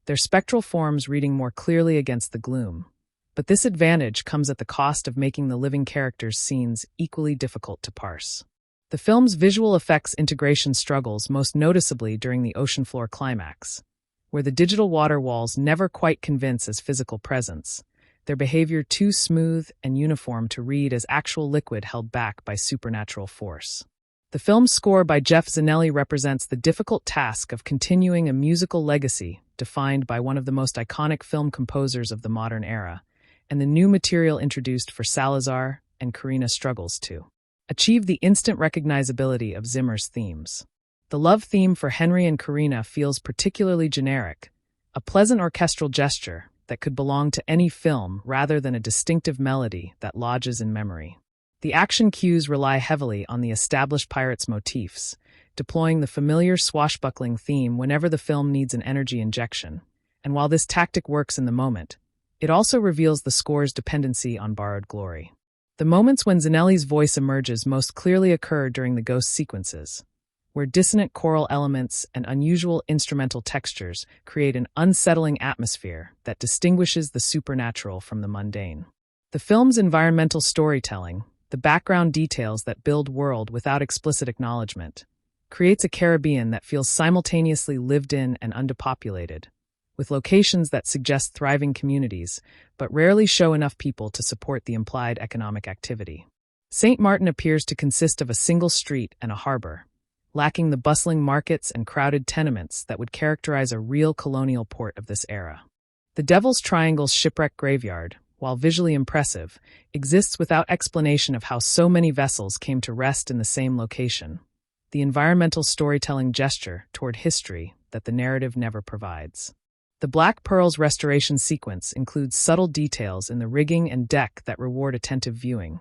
their spectral forms reading more clearly against the gloom. But this advantage comes at the cost of making the living characters' scenes equally difficult to parse. The film's visual effects integration struggles most noticeably during the ocean floor climax, where the digital water walls never quite convince as physical presence, their behavior too smooth and uniform to read as actual liquid held back by supernatural force. The film's score by Jeff Zanelli represents the difficult task of continuing a musical legacy defined by one of the most iconic film composers of the modern era, and the new material introduced for Salazar and Karina struggles to achieve the instant recognizability of Zimmer's themes. The love theme for Henry and Karina feels particularly generic, a pleasant orchestral gesture that could belong to any film rather than a distinctive melody that lodges in memory. The action cues rely heavily on the established pirates motifs, deploying the familiar swashbuckling theme whenever the film needs an energy injection. And while this tactic works in the moment, it also reveals the score's dependency on borrowed glory. The moments when Zanelli's voice emerges most clearly occur during the ghost sequences, where dissonant choral elements and unusual instrumental textures create an unsettling atmosphere that distinguishes the supernatural from the mundane. The film's environmental storytelling, the background details that build world without explicit acknowledgement, creates a Caribbean that feels simultaneously lived in and underpopulated, with locations that suggest thriving communities, but rarely show enough people to support the implied economic activity. St. Martin appears to consist of a single street and a harbor, lacking the bustling markets and crowded tenements that would characterize a real colonial port of this era. The Devil's Triangle's shipwreck graveyard, while visually impressive, exists without explanation of how so many vessels came to rest in the same location, the environmental storytelling gesture toward history that the narrative never provides. The Black Pearl's restoration sequence includes subtle details in the rigging and deck that reward attentive viewing.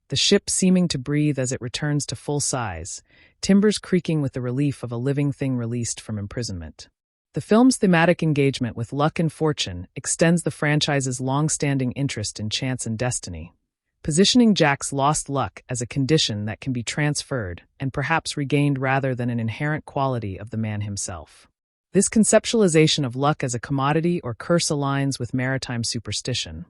The ship seeming to breathe as it returns to full size, timbers creaking with the relief of a living thing released from imprisonment. The film's thematic engagement with luck and fortune extends the franchise's long-standing interest in chance and destiny, positioning Jack's lost luck as a condition that can be transferred and perhaps regained rather than an inherent quality of the man himself. This conceptualization of luck as a commodity or curse aligns with maritime superstition,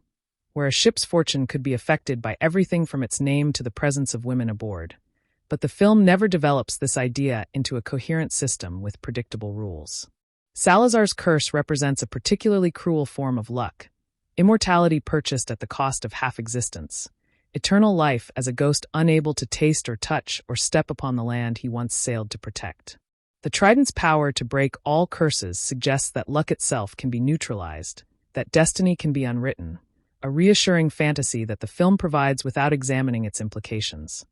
where a ship's fortune could be affected by everything from its name to the presence of women aboard. But the film never develops this idea into a coherent system with predictable rules. Salazar's curse represents a particularly cruel form of luck, immortality purchased at the cost of half existence, eternal life as a ghost unable to taste or touch or step upon the land he once sailed to protect. The Trident's power to break all curses suggests that luck itself can be neutralized, that destiny can be unwritten, a reassuring fantasy that the film provides without examining its implications.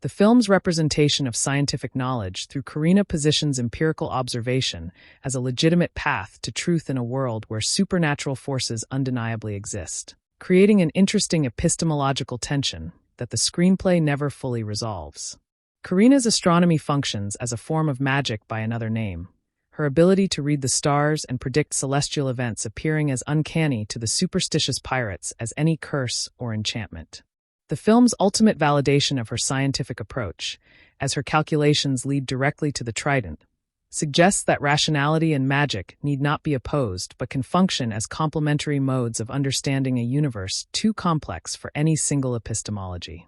The film's representation of scientific knowledge through Karina positions empirical observation as a legitimate path to truth in a world where supernatural forces undeniably exist, creating an interesting epistemological tension that the screenplay never fully resolves. Karina's astronomy functions as a form of magic by another name, her ability to read the stars and predict celestial events appearing as uncanny to the superstitious pirates as any curse or enchantment. The film's ultimate validation of her scientific approach, as her calculations lead directly to the Trident, suggests that rationality and magic need not be opposed but can function as complementary modes of understanding a universe too complex for any single epistemology.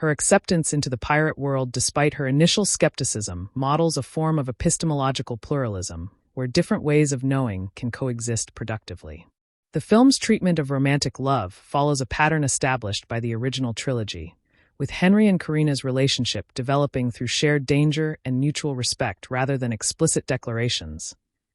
Her acceptance into the pirate world despite her initial skepticism models a form of epistemological pluralism, where different ways of knowing can coexist productively. The film's treatment of romantic love follows a pattern established by the original trilogy, with Henry and Karina's relationship developing through shared danger and mutual respect rather than explicit declarations.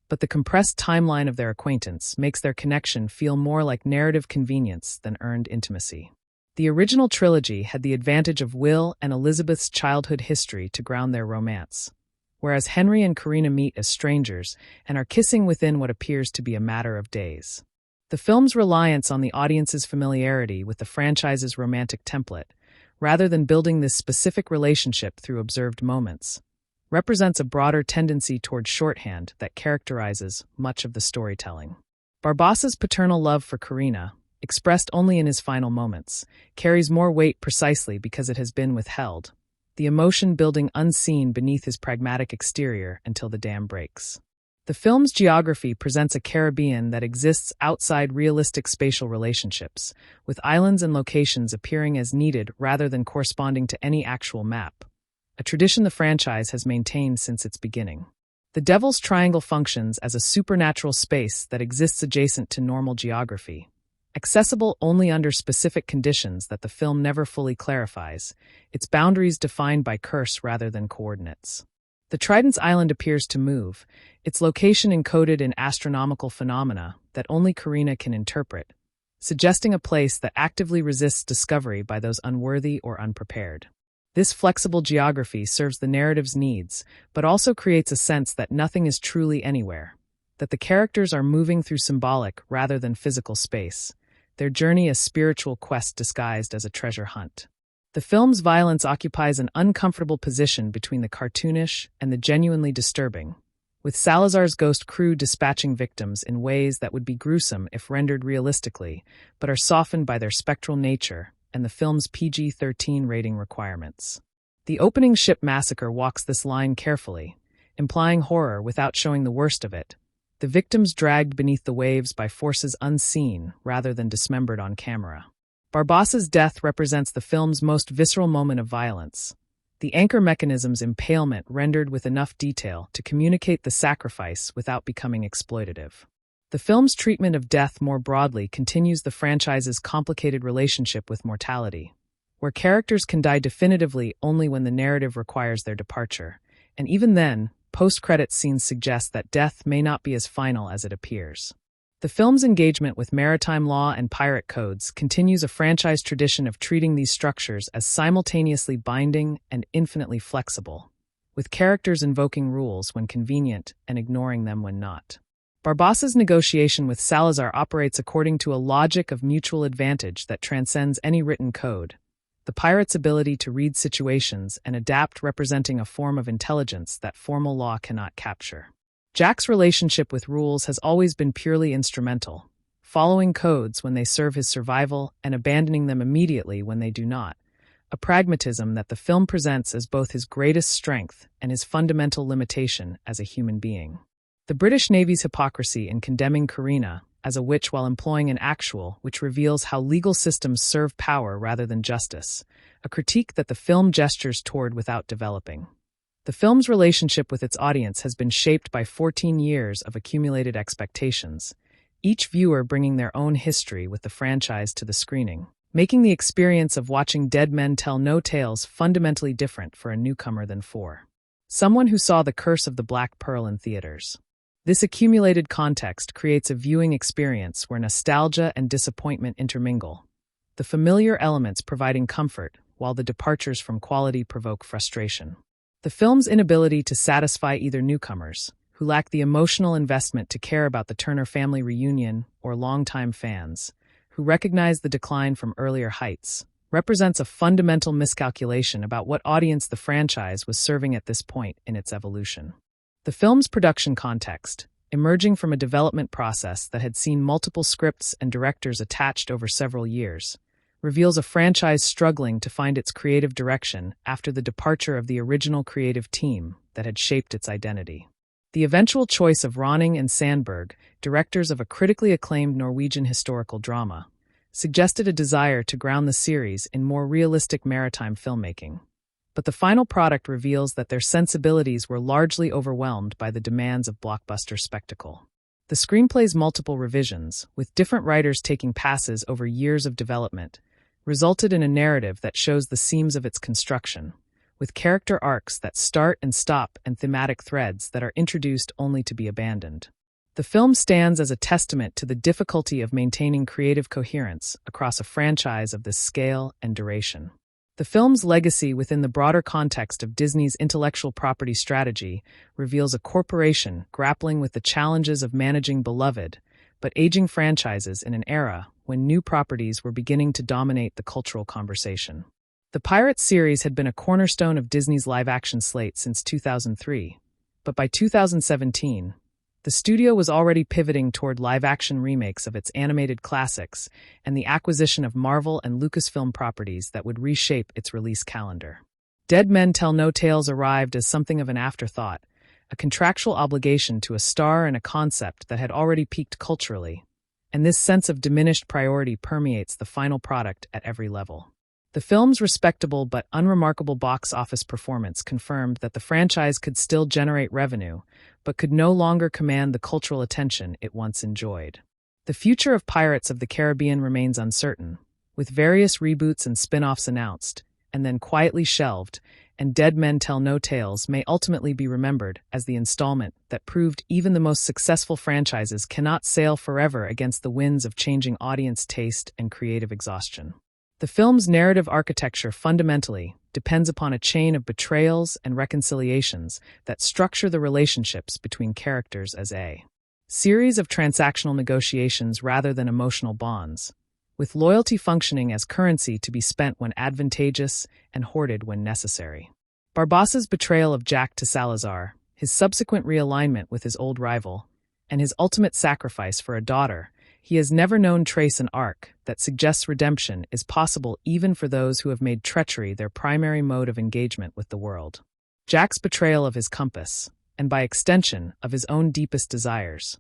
But the compressed timeline of their acquaintance makes their connection feel more like narrative convenience than earned intimacy. The original trilogy had the advantage of Will and Elizabeth's childhood history to ground their romance, whereas Henry and Karina meet as strangers and are kissing within what appears to be a matter of days. The film's reliance on the audience's familiarity with the franchise's romantic template, rather than building this specific relationship through observed moments, represents a broader tendency toward shorthand that characterizes much of the storytelling. Barbassa's paternal love for Karina, expressed only in his final moments, carries more weight precisely because it has been withheld, the emotion building unseen beneath his pragmatic exterior until the dam breaks. The film's geography presents a Caribbean that exists outside realistic spatial relationships, with islands and locations appearing as needed rather than corresponding to any actual map, a tradition the franchise has maintained since its beginning. The Devil's Triangle functions as a supernatural space that exists adjacent to normal geography, accessible only under specific conditions that the film never fully clarifies, its boundaries defined by curse rather than coordinates. The Trident's island appears to move, its location encoded in astronomical phenomena that only Karina can interpret, suggesting a place that actively resists discovery by those unworthy or unprepared. This flexible geography serves the narrative's needs, but also creates a sense that nothing is truly anywhere, that the characters are moving through symbolic rather than physical space, their journey a spiritual quest disguised as a treasure hunt. The film's violence occupies an uncomfortable position between the cartoonish and the genuinely disturbing, with Salazar's ghost crew dispatching victims in ways that would be gruesome if rendered realistically, but are softened by their spectral nature and the film's PG-13 rating requirements. The opening ship massacre walks this line carefully, implying horror without showing the worst of it, the victims dragged beneath the waves by forces unseen rather than dismembered on camera. Barbassa's death represents the film's most visceral moment of violence, the anchor mechanism's impalement rendered with enough detail to communicate the sacrifice without becoming exploitative. The film's treatment of death more broadly continues the franchise's complicated relationship with mortality, where characters can die definitively only when the narrative requires their departure, and even then, post-credits scenes suggest that death may not be as final as it appears. The film's engagement with maritime law and pirate codes continues a franchise tradition of treating these structures as simultaneously binding and infinitely flexible, with characters invoking rules when convenient and ignoring them when not. Barbassa's negotiation with Salazar operates according to a logic of mutual advantage that transcends any written code, the pirate's ability to read situations and adapt representing a form of intelligence that formal law cannot capture. Jack's relationship with rules has always been purely instrumental, following codes when they serve his survival and abandoning them immediately when they do not, a pragmatism that the film presents as both his greatest strength and his fundamental limitation as a human being. The British Navy's hypocrisy in condemning Karina as a witch while employing an actual, which reveals how legal systems serve power rather than justice, a critique that the film gestures toward without developing. The film's relationship with its audience has been shaped by 14 years of accumulated expectations, each viewer bringing their own history with the franchise to the screening, making the experience of watching dead men tell no tales fundamentally different for a newcomer than for someone who saw The Curse of the Black Pearl in theaters. This accumulated context creates a viewing experience where nostalgia and disappointment intermingle, the familiar elements providing comfort while the departures from quality provoke frustration. The film's inability to satisfy either newcomers, who lack the emotional investment to care about the Turner family reunion, or longtime fans, who recognize the decline from earlier heights, represents a fundamental miscalculation about what audience the franchise was serving at this point in its evolution. The film's production context, emerging from a development process that had seen multiple scripts and directors attached over several years, reveals a franchise struggling to find its creative direction after the departure of the original creative team that had shaped its identity. The eventual choice of Ronning and Sandberg, directors of a critically acclaimed Norwegian historical drama, suggested a desire to ground the series in more realistic maritime filmmaking. But the final product reveals that their sensibilities were largely overwhelmed by the demands of blockbuster spectacle. The screenplay's multiple revisions, with different writers taking passes over years of development, resulted in a narrative that shows the seams of its construction, with character arcs that start and stop and thematic threads that are introduced only to be abandoned. The film stands as a testament to the difficulty of maintaining creative coherence across a franchise of this scale and duration. The film's legacy within the broader context of Disney's intellectual property strategy reveals a corporation grappling with the challenges of managing beloved but aging franchises in an era when new properties were beginning to dominate the cultural conversation. The Pirates series had been a cornerstone of Disney's live-action slate since 2003, but by 2017, the studio was already pivoting toward live-action remakes of its animated classics and the acquisition of Marvel and Lucasfilm properties that would reshape its release calendar. Dead Men Tell No Tales arrived as something of an afterthought, a contractual obligation to a star and a concept that had already peaked culturally, and this sense of diminished priority permeates the final product at every level. The film's respectable but unremarkable box office performance confirmed that the franchise could still generate revenue, but could no longer command the cultural attention it once enjoyed. The future of Pirates of the Caribbean remains uncertain, with various reboots and spin-offs announced, and then quietly shelved, and Dead Men Tell No Tales may ultimately be remembered as the installment that proved even the most successful franchises cannot sail forever against the winds of changing audience taste and creative exhaustion. The film's narrative architecture fundamentally depends upon a chain of betrayals and reconciliations that structure the relationships between characters as a series of transactional negotiations rather than emotional bonds, with loyalty functioning as currency to be spent when advantageous and hoarded when necessary. Barbassa's betrayal of Jack to Salazar, his subsequent realignment with his old rival, and his ultimate sacrifice for a daughter, he has never known trace an arc that suggests redemption is possible even for those who have made treachery their primary mode of engagement with the world. Jack's betrayal of his compass, and by extension of his own deepest desires,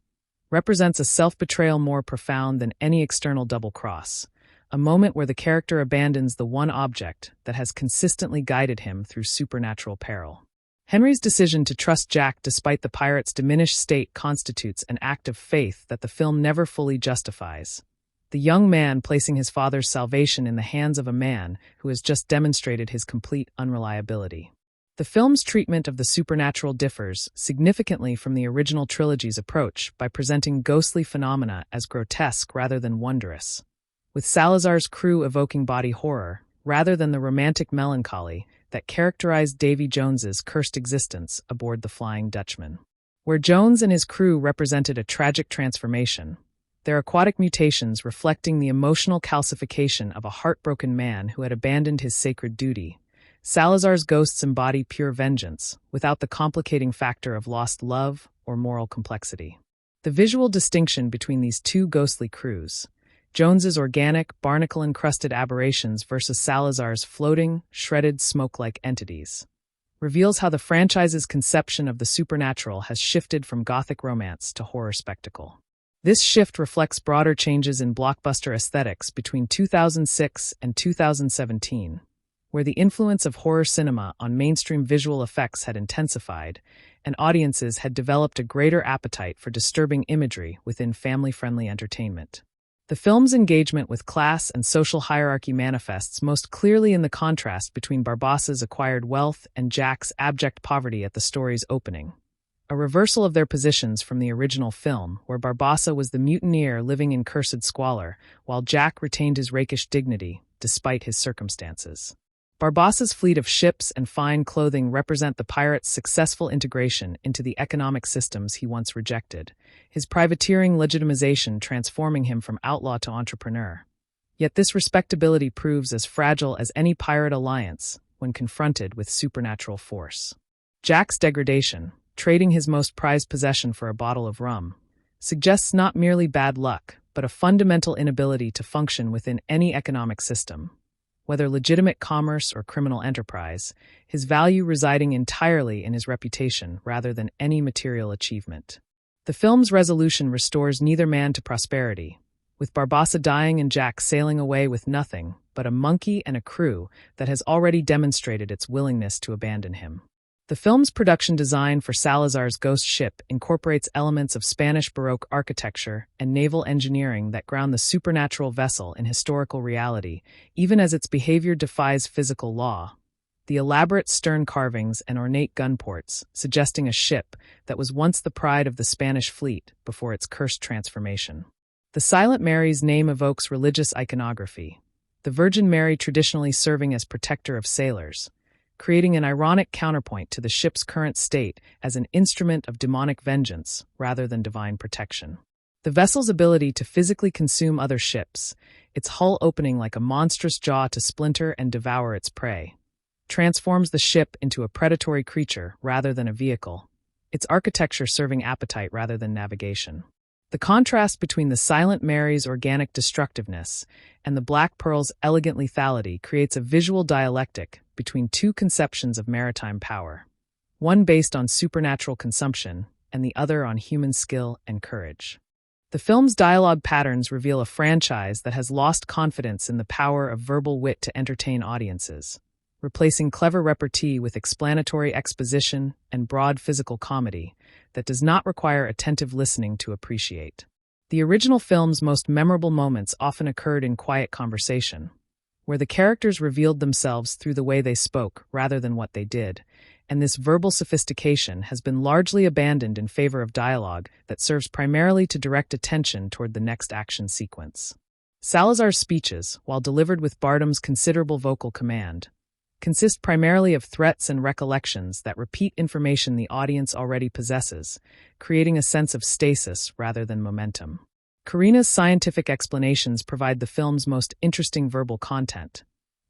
represents a self-betrayal more profound than any external double-cross, a moment where the character abandons the one object that has consistently guided him through supernatural peril. Henry's decision to trust Jack despite the pirate's diminished state constitutes an act of faith that the film never fully justifies. The young man placing his father's salvation in the hands of a man who has just demonstrated his complete unreliability. The film's treatment of the supernatural differs significantly from the original trilogy's approach by presenting ghostly phenomena as grotesque rather than wondrous, with Salazar's crew evoking body horror rather than the romantic melancholy that characterized Davy Jones's cursed existence aboard the Flying Dutchman. Where Jones and his crew represented a tragic transformation, their aquatic mutations reflecting the emotional calcification of a heartbroken man who had abandoned his sacred duty, Salazar's ghosts embody pure vengeance, without the complicating factor of lost love or moral complexity. The visual distinction between these two ghostly crews, Jones's organic, barnacle-encrusted aberrations versus Salazar's floating, shredded, smoke-like entities, reveals how the franchise's conception of the supernatural has shifted from gothic romance to horror spectacle. This shift reflects broader changes in blockbuster aesthetics between 2006 and 2017, where the influence of horror cinema on mainstream visual effects had intensified, and audiences had developed a greater appetite for disturbing imagery within family-friendly entertainment. The film's engagement with class and social hierarchy manifests most clearly in the contrast between Barbassa's acquired wealth and Jack's abject poverty at the story's opening, a reversal of their positions from the original film, where Barbassa was the mutineer living in cursed squalor, while Jack retained his rakish dignity, despite his circumstances. Barbassa's fleet of ships and fine clothing represent the pirate's successful integration into the economic systems he once rejected, his privateering legitimization transforming him from outlaw to entrepreneur. Yet this respectability proves as fragile as any pirate alliance when confronted with supernatural force. Jack's degradation, trading his most prized possession for a bottle of rum, suggests not merely bad luck, but a fundamental inability to function within any economic system. Whether legitimate commerce or criminal enterprise, his value residing entirely in his reputation rather than any material achievement. The film's resolution restores neither man to prosperity, with Barbassa dying and Jack sailing away with nothing but a monkey and a crew that has already demonstrated its willingness to abandon him. The film's production design for Salazar's ghost ship incorporates elements of Spanish Baroque architecture and naval engineering that ground the supernatural vessel in historical reality, even as its behavior defies physical law. The elaborate stern carvings and ornate gunports, suggesting a ship that was once the pride of the Spanish fleet before its cursed transformation. The Silent Mary's name evokes religious iconography, the Virgin Mary traditionally serving as protector of sailors, creating an ironic counterpoint to the ship's current state as an instrument of demonic vengeance rather than divine protection. The vessel's ability to physically consume other ships, its hull opening like a monstrous jaw to splinter and devour its prey, transforms the ship into a predatory creature rather than a vehicle, its architecture serving appetite rather than navigation. The contrast between the Silent Mary's organic destructiveness and the Black Pearl's elegant lethality creates a visual dialectic between two conceptions of maritime power, one based on supernatural consumption and the other on human skill and courage. The film's dialogue patterns reveal a franchise that has lost confidence in the power of verbal wit to entertain audiences, replacing clever repartee with explanatory exposition and broad physical comedy that does not require attentive listening to appreciate. The original film's most memorable moments often occurred in quiet conversation, where the characters revealed themselves through the way they spoke rather than what they did, and this verbal sophistication has been largely abandoned in favor of dialogue that serves primarily to direct attention toward the next action sequence. Salazar's speeches, while delivered with Bardem's considerable vocal command, consist primarily of threats and recollections that repeat information the audience already possesses, creating a sense of stasis rather than momentum. Karina's scientific explanations provide the film's most interesting verbal content,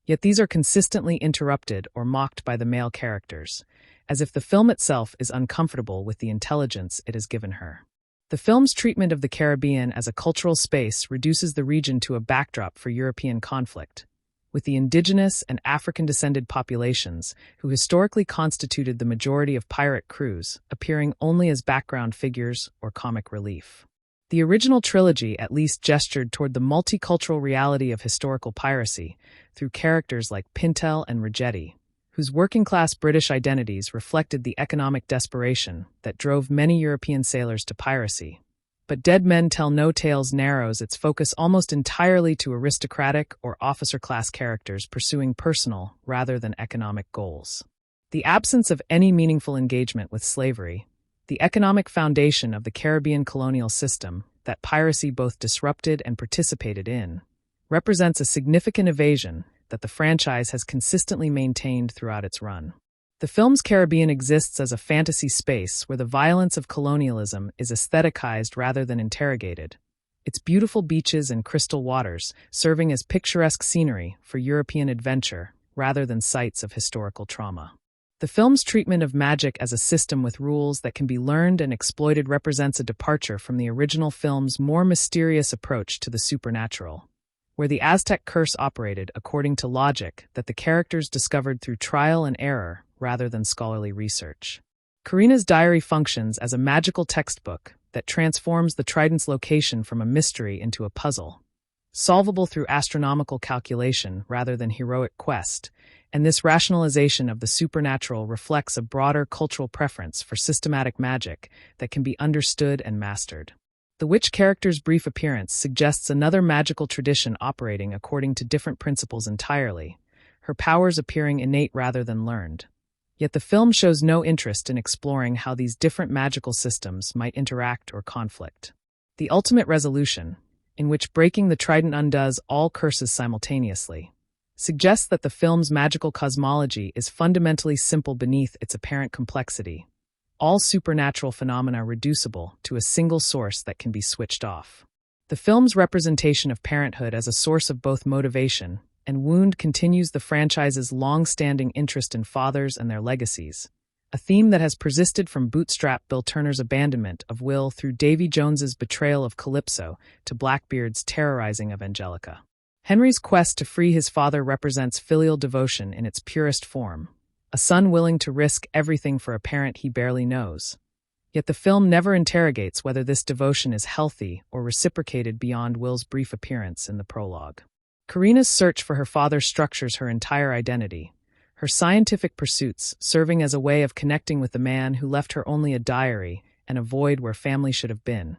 yet these are consistently interrupted or mocked by the male characters, as if the film itself is uncomfortable with the intelligence it has given her. The film's treatment of the Caribbean as a cultural space reduces the region to a backdrop for European conflict, with the indigenous and African-descended populations, who historically constituted the majority of pirate crews, appearing only as background figures or comic relief. The original trilogy at least gestured toward the multicultural reality of historical piracy through characters like Pintel and Ragetti, whose working-class British identities reflected the economic desperation that drove many European sailors to piracy. But Dead Men Tell No Tales narrows its focus almost entirely to aristocratic or officer-class characters pursuing personal rather than economic goals. The absence of any meaningful engagement with slavery, the economic foundation of the Caribbean colonial system that piracy both disrupted and participated in, represents a significant evasion that the franchise has consistently maintained throughout its run. The film's Caribbean exists as a fantasy space where the violence of colonialism is aestheticized rather than interrogated, its beautiful beaches and crystal waters serving as picturesque scenery for European adventure rather than sites of historical trauma. The film's treatment of magic as a system with rules that can be learned and exploited represents a departure from the original film's more mysterious approach to the supernatural, where the Aztec curse operated according to logic that the characters discovered through trial and error rather than scholarly research. Karina's diary functions as a magical textbook that transforms the Trident's location from a mystery into a puzzle, solvable through astronomical calculation rather than heroic quest, and this rationalization of the supernatural reflects a broader cultural preference for systematic magic that can be understood and mastered. The witch character's brief appearance suggests another magical tradition operating according to different principles entirely, her powers appearing innate rather than learned. Yet the film shows no interest in exploring how these different magical systems might interact or conflict. The ultimate resolution, in which breaking the trident undoes all curses simultaneously, suggests that the film's magical cosmology is fundamentally simple beneath its apparent complexity, all supernatural phenomena reducible to a single source that can be switched off. The film's representation of parenthood as a source of both motivation and wound continues the franchise's long-standing interest in fathers and their legacies, a theme that has persisted from Bootstrap Bill Turner's abandonment of Will through Davy Jones's betrayal of Calypso to Blackbeard's terrorizing of Angelica. Henry's quest to free his father represents filial devotion in its purest form, a son willing to risk everything for a parent he barely knows. Yet the film never interrogates whether this devotion is healthy or reciprocated beyond Will's brief appearance in the prologue. Karina's search for her father structures her entire identity, her scientific pursuits serving as a way of connecting with the man who left her only a diary and a void where family should have been,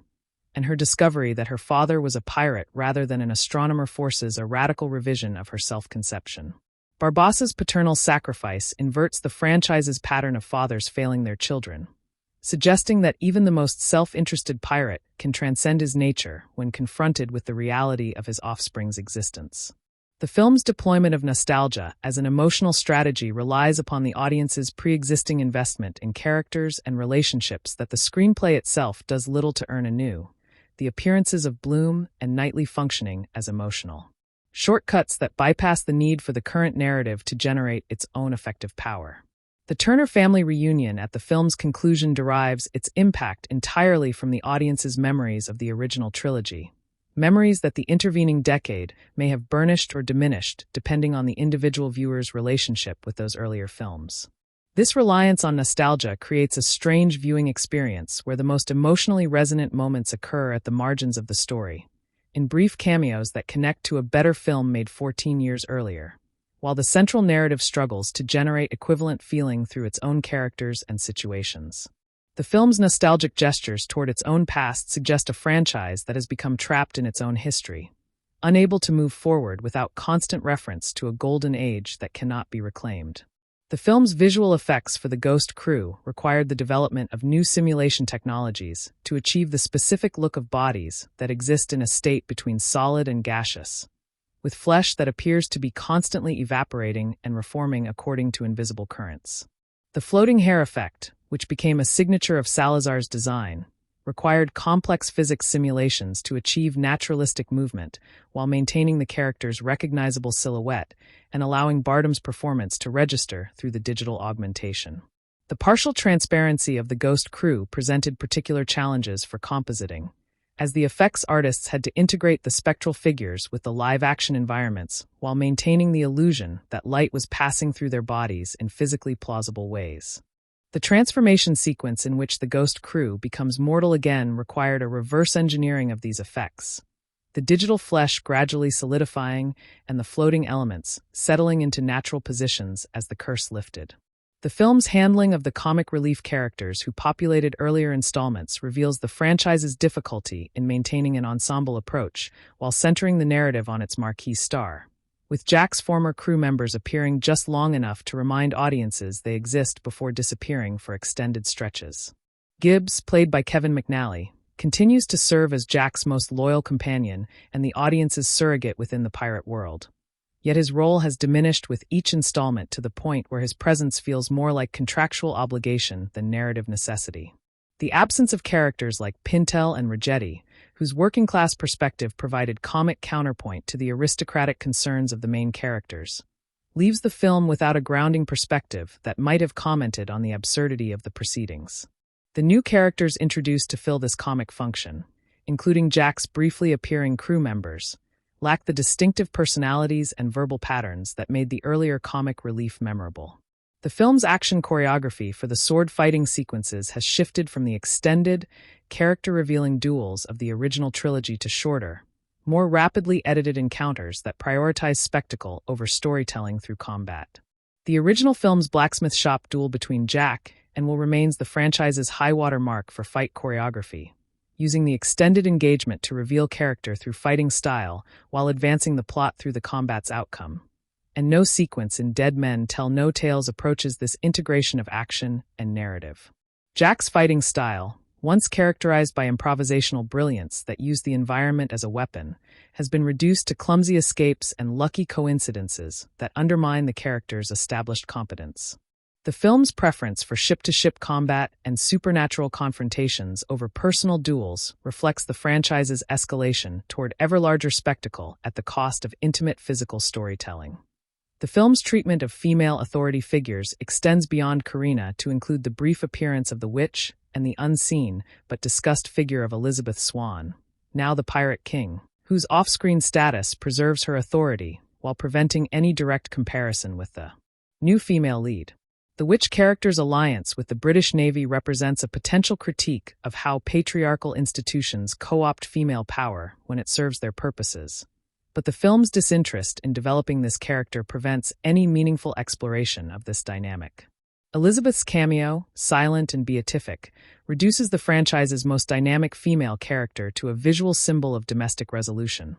and her discovery that her father was a pirate rather than an astronomer forces a radical revision of her self-conception. Barbassa's paternal sacrifice inverts the franchise's pattern of fathers failing their children, suggesting that even the most self-interested pirate can transcend his nature when confronted with the reality of his offspring's existence. The film's deployment of nostalgia as an emotional strategy relies upon the audience's pre-existing investment in characters and relationships that the screenplay itself does little to earn anew, the appearances of Bloom and Knightley functioning as emotional shortcuts that bypass the need for the current narrative to generate its own effective power. The Turner family reunion at the film's conclusion derives its impact entirely from the audience's memories of the original trilogy, memories that the intervening decade may have burnished or diminished depending on the individual viewer's relationship with those earlier films. This reliance on nostalgia creates a strange viewing experience where the most emotionally resonant moments occur at the margins of the story, in brief cameos that connect to a better film made 14 years earlier, while the central narrative struggles to generate equivalent feeling through its own characters and situations. The film's nostalgic gestures toward its own past suggest a franchise that has become trapped in its own history, unable to move forward without constant reference to a golden age that cannot be reclaimed. The film's visual effects for the Ghost crew required the development of new simulation technologies to achieve the specific look of bodies that exist in a state between solid and gaseous, with flesh that appears to be constantly evaporating and reforming according to invisible currents. The floating hair effect, which became a signature of Salazar's design, required complex physics simulations to achieve naturalistic movement while maintaining the character's recognizable silhouette and allowing Bardem's performance to register through the digital augmentation. The partial transparency of the Ghost crew presented particular challenges for compositing, as the effects artists had to integrate the spectral figures with the live-action environments while maintaining the illusion that light was passing through their bodies in physically plausible ways. The transformation sequence in which the Ghost crew becomes mortal again required a reverse engineering of these effects, the digital flesh gradually solidifying and the floating elements settling into natural positions as the curse lifted. The film's handling of the comic relief characters who populated earlier installments reveals the franchise's difficulty in maintaining an ensemble approach while centering the narrative on its marquee star, with Jack's former crew members appearing just long enough to remind audiences they exist before disappearing for extended stretches. Gibbs, played by Kevin McNally, continues to serve as Jack's most loyal companion and the audience's surrogate within the pirate world. Yet his role has diminished with each installment to the point where his presence feels more like contractual obligation than narrative necessity. The absence of characters like Pintel and Ragetti, whose working-class perspective provided comic counterpoint to the aristocratic concerns of the main characters, leaves the film without a grounding perspective that might have commented on the absurdity of the proceedings. The new characters introduced to fill this comic function, including Jack's briefly appearing crew members, lack the distinctive personalities and verbal patterns that made the earlier comic relief memorable. The film's action choreography for the sword-fighting sequences has shifted from the extended, character-revealing duels of the original trilogy to shorter, more rapidly edited encounters that prioritize spectacle over storytelling through combat. The original film's blacksmith shop duel between Jack and Will remains the franchise's high-water mark for fight choreography, using the extended engagement to reveal character through fighting style while advancing the plot through the combat's outcome. And no sequence in Dead Men Tell No Tales approaches this integration of action and narrative. Jack's fighting style, once characterized by improvisational brilliance that used the environment as a weapon, has been reduced to clumsy escapes and lucky coincidences that undermine the character's established competence. The film's preference for ship-to-ship combat and supernatural confrontations over personal duels reflects the franchise's escalation toward ever larger spectacle at the cost of intimate physical storytelling. The film's treatment of female authority figures extends beyond Karina to include the brief appearance of the witch and the unseen but discussed figure of Elizabeth Swann, now the Pirate King, whose off-screen status preserves her authority while preventing any direct comparison with the new female lead. The witch character's alliance with the British Navy represents a potential critique of how patriarchal institutions co-opt female power when it serves their purposes. But the film's disinterest in developing this character prevents any meaningful exploration of this dynamic. Elizabeth's cameo, silent and beatific, reduces the franchise's most dynamic female character to a visual symbol of domestic resolution.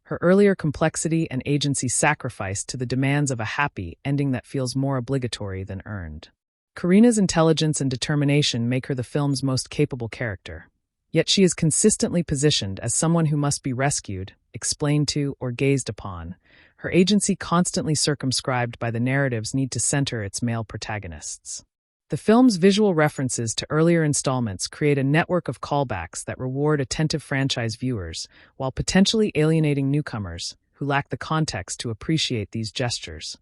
Her earlier complexity and agency sacrificed to the demands of a happy ending that feels more obligatory than earned. Karina's intelligence and determination make her the film's most capable character. Yet she is consistently positioned as someone who must be rescued, explained to, or gazed upon, her agency constantly circumscribed by the narrative's need to center its male protagonists. The film's visual references to earlier installments create a network of callbacks that reward attentive franchise viewers, while potentially alienating newcomers who lack the context to appreciate these gestures,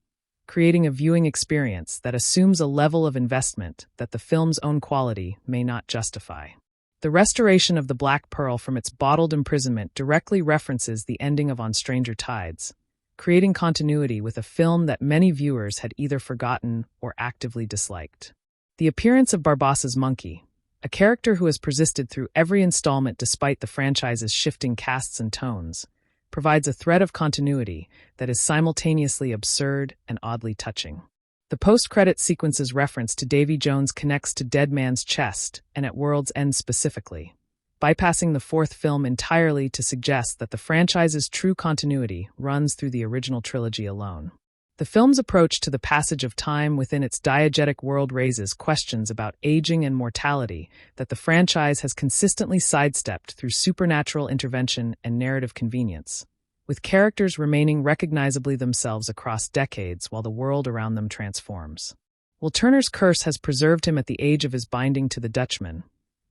creating a viewing experience that assumes a level of investment that the film's own quality may not justify. The restoration of the Black Pearl from its bottled imprisonment directly references the ending of On Stranger Tides, creating continuity with a film that many viewers had either forgotten or actively disliked. The appearance of Barbassa's monkey, a character who has persisted through every installment despite the franchise's shifting casts and tones, provides a thread of continuity that is simultaneously absurd and oddly touching. The post-credit sequence's reference to Davy Jones connects to Dead Man's Chest and at World's End specifically, bypassing the fourth film entirely to suggest that the franchise's true continuity runs through the original trilogy alone. The film's approach to the passage of time within its diegetic world raises questions about aging and mortality that the franchise has consistently sidestepped through supernatural intervention and narrative convenience, with characters remaining recognizably themselves across decades while the world around them transforms. Will Turner's curse has preserved him at the age of his binding to the Dutchman,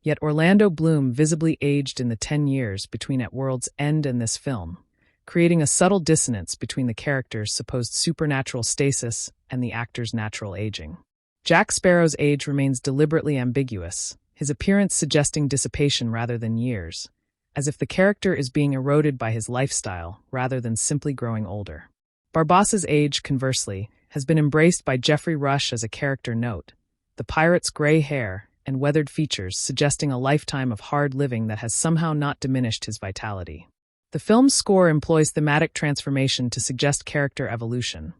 yet Orlando Bloom visibly aged in the 10 years between At World's End and this film, creating a subtle dissonance between the character's supposed supernatural stasis and the actor's natural aging. Jack Sparrow's age remains deliberately ambiguous, his appearance suggesting dissipation rather than years, as if the character is being eroded by his lifestyle rather than simply growing older. Barbassa's age, conversely, has been embraced by Jeffrey Rush as a character note, the pirate's gray hair and weathered features suggesting a lifetime of hard living that has somehow not diminished his vitality. The film's score employs thematic transformation to suggest character evolution,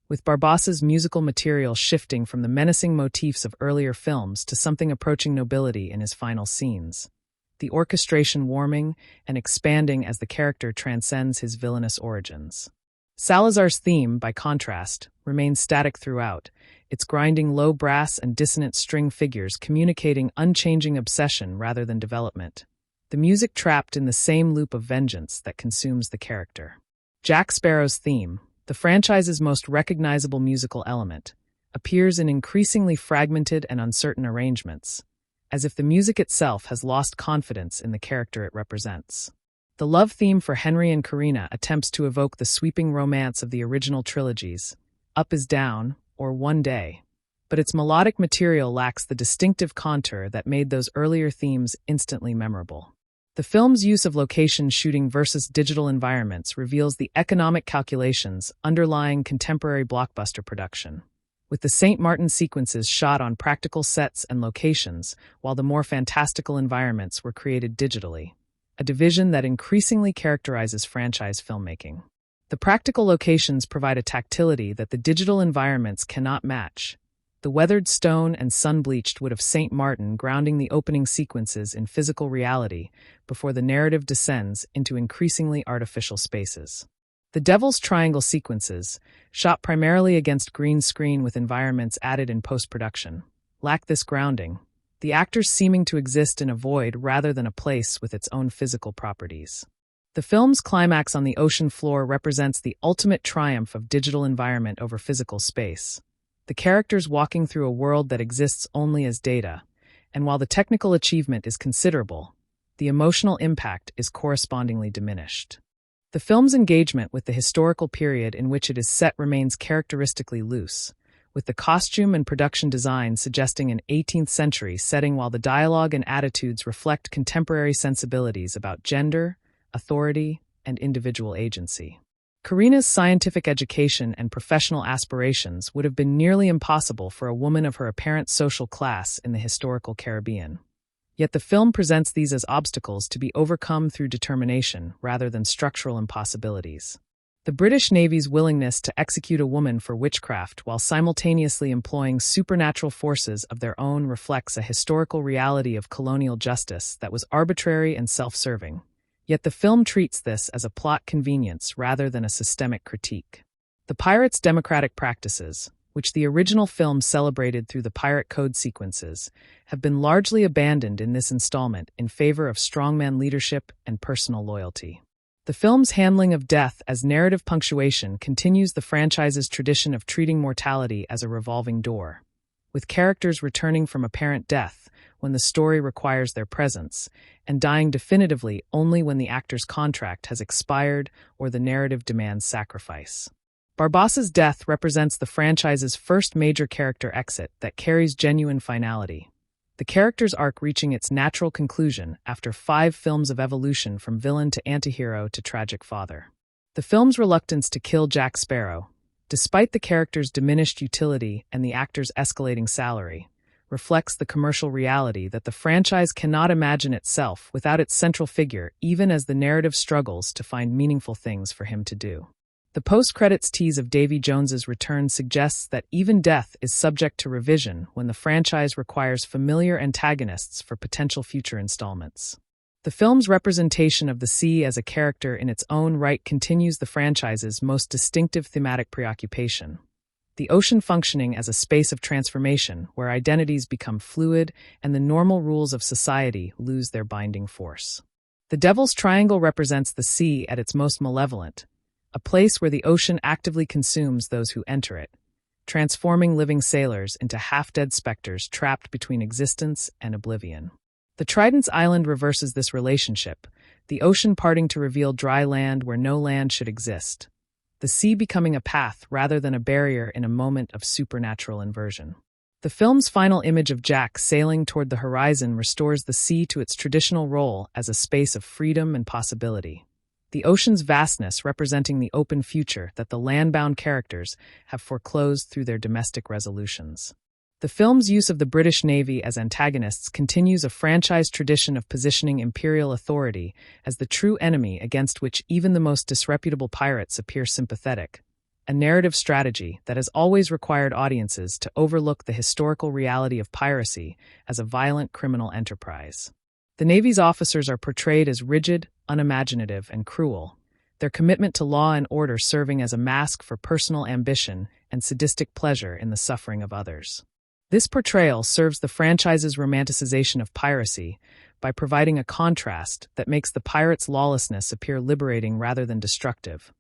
with Barbassa's musical material shifting from the menacing motifs of earlier films to something approaching nobility in his final scenes, the orchestration warming and expanding as the character transcends his villainous origins. Salazar's theme, by contrast, remains static throughout, its grinding low brass and dissonant string figures communicating unchanging obsession rather than development, the music trapped in the same loop of vengeance that consumes the character. Jack Sparrow's theme, the franchise's most recognizable musical element, appears in increasingly fragmented and uncertain arrangements, as if the music itself has lost confidence in the character it represents. The love theme for Henry and Karina attempts to evoke the sweeping romance of the original trilogies, Up is Down, or One Day. But its melodic material lacks the distinctive contour that made those earlier themes instantly memorable. The film's use of location shooting versus digital environments reveals the economic calculations underlying contemporary blockbuster production. With the St. Martin sequences shot on practical sets and locations, while the more fantastical environments were created digitally, a division that increasingly characterizes franchise filmmaking. The practical locations provide a tactility that the digital environments cannot match. The weathered stone and sun-bleached wood of St. Martin grounding the opening sequences in physical reality before the narrative descends into increasingly artificial spaces. The Devil's Triangle sequences, shot primarily against green screen with environments added in post-production, lack this grounding, the actors seeming to exist in a void rather than a place with its own physical properties. The film's climax on the ocean floor represents the ultimate triumph of digital environment over physical space. The characters walking through a world that exists only as data, and while the technical achievement is considerable, the emotional impact is correspondingly diminished. The film's engagement with the historical period in which it is set remains characteristically loose, with the costume and production design suggesting an 18th century setting while the dialogue and attitudes reflect contemporary sensibilities about gender, authority, and individual agency. Karina's scientific education and professional aspirations would have been nearly impossible for a woman of her apparent social class in the historical Caribbean. Yet the film presents these as obstacles to be overcome through determination rather than structural impossibilities. The British Navy's willingness to execute a woman for witchcraft while simultaneously employing supernatural forces of their own reflects a historical reality of colonial justice that was arbitrary and self-serving. Yet the film treats this as a plot convenience rather than a systemic critique. The pirates' democratic practices, which the original film celebrated through the pirate code sequences, have been largely abandoned in this installment in favor of strongman leadership and personal loyalty. The film's handling of death as narrative punctuation continues the franchise's tradition of treating mortality as a revolving door, with characters returning from apparent death when the story requires their presence, and dying definitively only when the actor's contract has expired or the narrative demands sacrifice. Barbassa's death represents the franchise's first major character exit that carries genuine finality, the character's arc reaching its natural conclusion after 5 films of evolution from villain to antihero to tragic father. The film's reluctance to kill Jack Sparrow, despite the character's diminished utility and the actor's escalating salary, reflects the commercial reality that the franchise cannot imagine itself without its central figure even as the narrative struggles to find meaningful things for him to do. The post-credits tease of Davy Jones's return suggests that even death is subject to revision when the franchise requires familiar antagonists for potential future installments. The film's representation of the sea as a character in its own right continues the franchise's most distinctive thematic preoccupation. The ocean functioning as a space of transformation where identities become fluid and the normal rules of society lose their binding force. The Devil's Triangle represents the sea at its most malevolent, a place where the ocean actively consumes those who enter it, transforming living sailors into half-dead specters trapped between existence and oblivion. The Trident's island reverses this relationship, the ocean parting to reveal dry land where no land should exist, the sea becoming a path rather than a barrier in a moment of supernatural inversion. The film's final image of Jack sailing toward the horizon restores the sea to its traditional role as a space of freedom and possibility, the ocean's vastness representing the open future that the land-bound characters have foreclosed through their domestic resolutions. The film's use of the British Navy as antagonists continues a franchise tradition of positioning imperial authority as the true enemy against which even the most disreputable pirates appear sympathetic, a narrative strategy that has always required audiences to overlook the historical reality of piracy as a violent criminal enterprise. The Navy's officers are portrayed as rigid, unimaginative, and cruel, their commitment to law and order serving as a mask for personal ambition and sadistic pleasure in the suffering of others. This portrayal serves the franchise's romanticization of piracy by providing a contrast that makes the pirates' lawlessness appear liberating rather than destructive,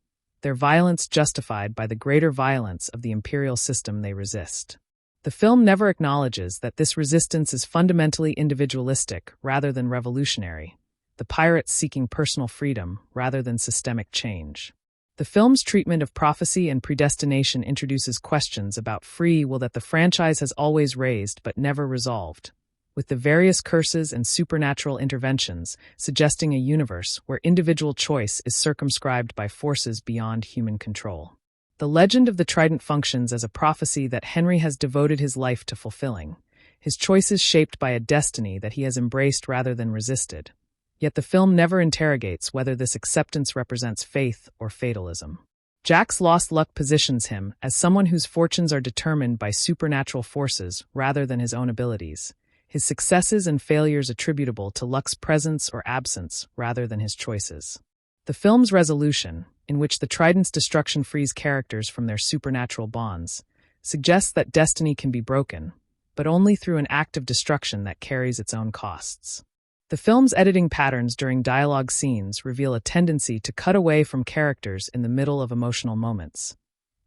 their violence justified by the greater violence of the imperial system they resist. The film never acknowledges that this resistance is fundamentally individualistic rather than revolutionary, the pirates seeking personal freedom rather than systemic change. The film's treatment of prophecy and predestination introduces questions about free will that the franchise has always raised but never resolved, with the various curses and supernatural interventions suggesting a universe where individual choice is circumscribed by forces beyond human control. The legend of the Trident functions as a prophecy that Henry has devoted his life to fulfilling, his choices shaped by a destiny that he has embraced rather than resisted. Yet the film never interrogates whether this acceptance represents faith or fatalism. Jack's lost luck positions him as someone whose fortunes are determined by supernatural forces rather than his own abilities, his successes and failures attributable to luck's presence or absence rather than his choices. The film's resolution, in which the Trident's destruction frees characters from their supernatural bonds, suggests that destiny can be broken, but only through an act of destruction that carries its own costs. The film's editing patterns during dialogue scenes reveal a tendency to cut away from characters in the middle of emotional moments,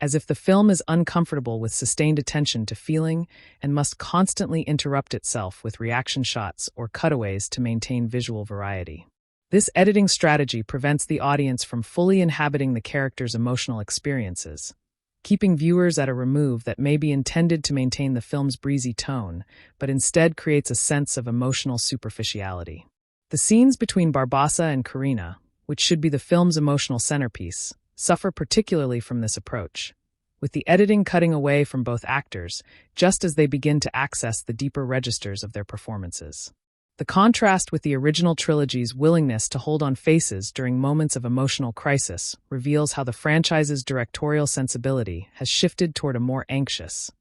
as if the film is uncomfortable with sustained attention to feeling and must constantly interrupt itself with reaction shots or cutaways to maintain visual variety. This editing strategy prevents the audience from fully inhabiting the characters' emotional experiences, keeping viewers at a remove that may be intended to maintain the film's breezy tone, but instead creates a sense of emotional superficiality. The scenes between Barbassa and Karina, which should be the film's emotional centerpiece, suffer particularly from this approach, with the editing cutting away from both actors just as they begin to access the deeper registers of their performances. The contrast with the original trilogy's willingness to hold on faces during moments of emotional crisis reveals how the franchise's directorial sensibility has shifted toward a more anxious,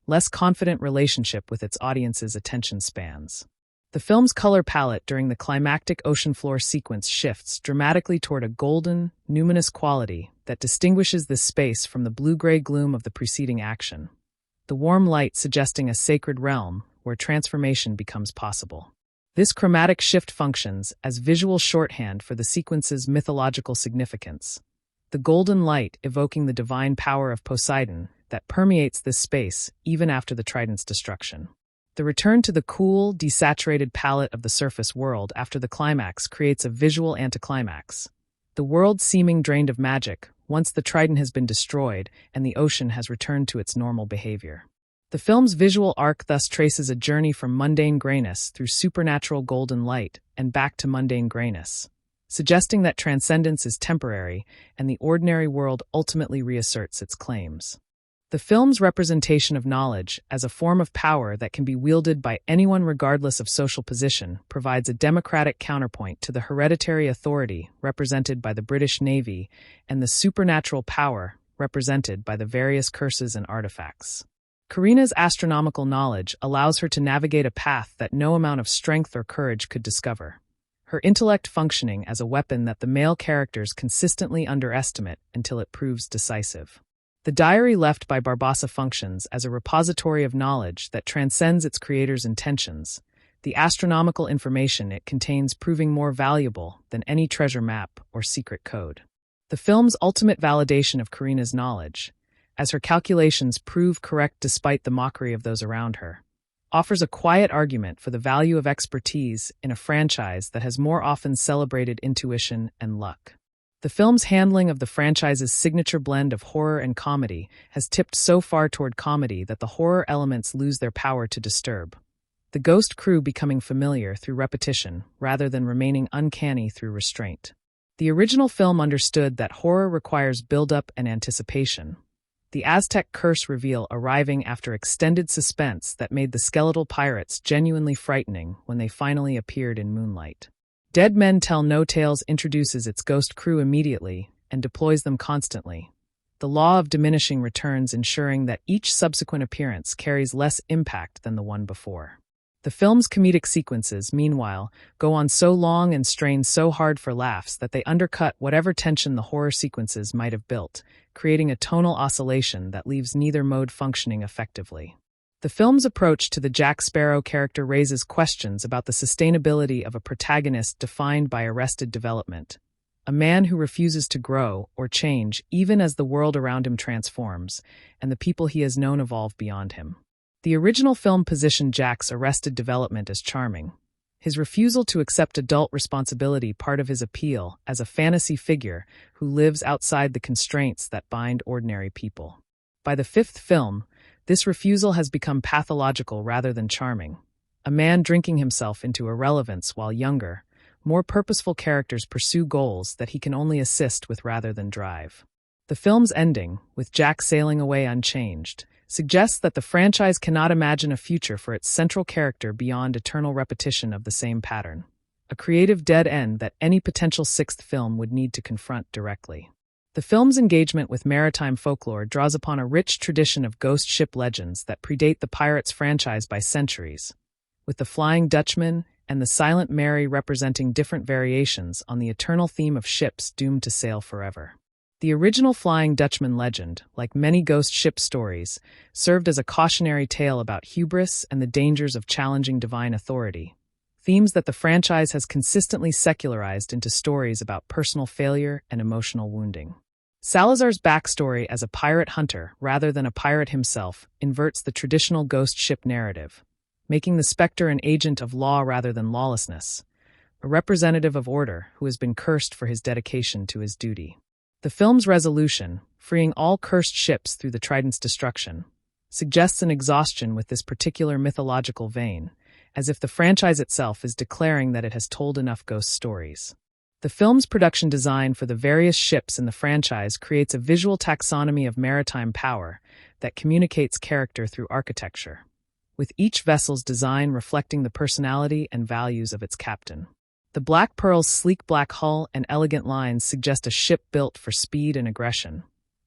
less confident relationship with its audience's attention spans. The film's color palette during the climactic ocean floor sequence shifts dramatically toward a golden, numinous quality that distinguishes this space from the blue-gray gloom of the preceding action, the warm light suggesting a sacred realm where transformation becomes possible. This chromatic shift functions as visual shorthand for the sequence's mythological significance, the golden light evoking the divine power of Poseidon that permeates this space even after the Trident's destruction. The return to the cool, desaturated palette of the surface world after the climax creates a visual anticlimax, the world seeming drained of magic once the Trident has been destroyed and the ocean has returned to its normal behavior. The film's visual arc thus traces a journey from mundane grayness through supernatural golden light and back to mundane grayness, suggesting that transcendence is temporary and the ordinary world ultimately reasserts its claims. The film's representation of knowledge as a form of power that can be wielded by anyone regardless of social position provides a democratic counterpoint to the hereditary authority represented by the British Navy and the supernatural power represented by the various curses and artifacts. Karina's astronomical knowledge allows her to navigate a path that no amount of strength or courage could discover, her intellect functioning as a weapon that the male characters consistently underestimate until it proves decisive. The diary left by Barbassa functions as a repository of knowledge that transcends its creator's intentions, the astronomical information it contains proving more valuable than any treasure map or secret code. The film's ultimate validation of Karina's knowledge, as her calculations prove correct despite the mockery of those around her, offers a quiet argument for the value of expertise in a franchise that has more often celebrated intuition and luck. The film's handling of the franchise's signature blend of horror and comedy has tipped so far toward comedy that the horror elements lose their power to disturb, the ghost crew becoming familiar through repetition rather than remaining uncanny through restraint. The original film understood that horror requires build-up and anticipation, the Aztec curse reveal arriving after extended suspense that made the skeletal pirates genuinely frightening when they finally appeared in moonlight. Dead Men Tell No Tales introduces its ghost crew immediately and deploys them constantly, the law of diminishing returns ensuring that each subsequent appearance carries less impact than the one before. The film's comedic sequences, meanwhile, go on so long and strain so hard for laughs that they undercut whatever tension the horror sequences might have built, creating a tonal oscillation that leaves neither mode functioning effectively. The film's approach to the Jack Sparrow character raises questions about the sustainability of a protagonist defined by arrested development, a man who refuses to grow or change even as the world around him transforms, and the people he has known evolve beyond him. The original film positioned Jack's arrested development as charming, His refusal to accept adult responsibility part of his appeal as a fantasy figure who lives outside the constraints that bind ordinary people. By the fifth film, this refusal has become pathological rather than charming. A man drinking himself into irrelevance while younger, more purposeful characters pursue goals that he can only assist with rather than drive. The film's ending, with Jack sailing away unchanged, suggests that the franchise cannot imagine a future for its central character beyond eternal repetition of the same pattern. A creative dead end that any potential sixth film would need to confront directly. The film's engagement with maritime folklore draws upon a rich tradition of ghost ship legends that predate the Pirates franchise by centuries, with the Flying Dutchman and the Silent Mary representing different variations on the eternal theme of ships doomed to sail forever. The original Flying Dutchman legend, like many ghost ship stories, served as a cautionary tale about hubris and the dangers of challenging divine authority, themes that the franchise has consistently secularized into stories about personal failure and emotional wounding. Salazar's backstory as a pirate hunter rather than a pirate himself inverts the traditional ghost ship narrative, making the Spectre an agent of law rather than lawlessness, a representative of order who has been cursed for his dedication to his duty. The film's resolution, freeing all cursed ships through the Trident's destruction, suggests an exhaustion with this particular mythological vein, as if the franchise itself is declaring that it has told enough ghost stories. The film's production design for the various ships in the franchise creates a visual taxonomy of maritime power that communicates character through architecture, with each vessel's design reflecting the personality and values of its captain. The Black Pearl's sleek black hull and elegant lines suggest a ship built for speed and aggression,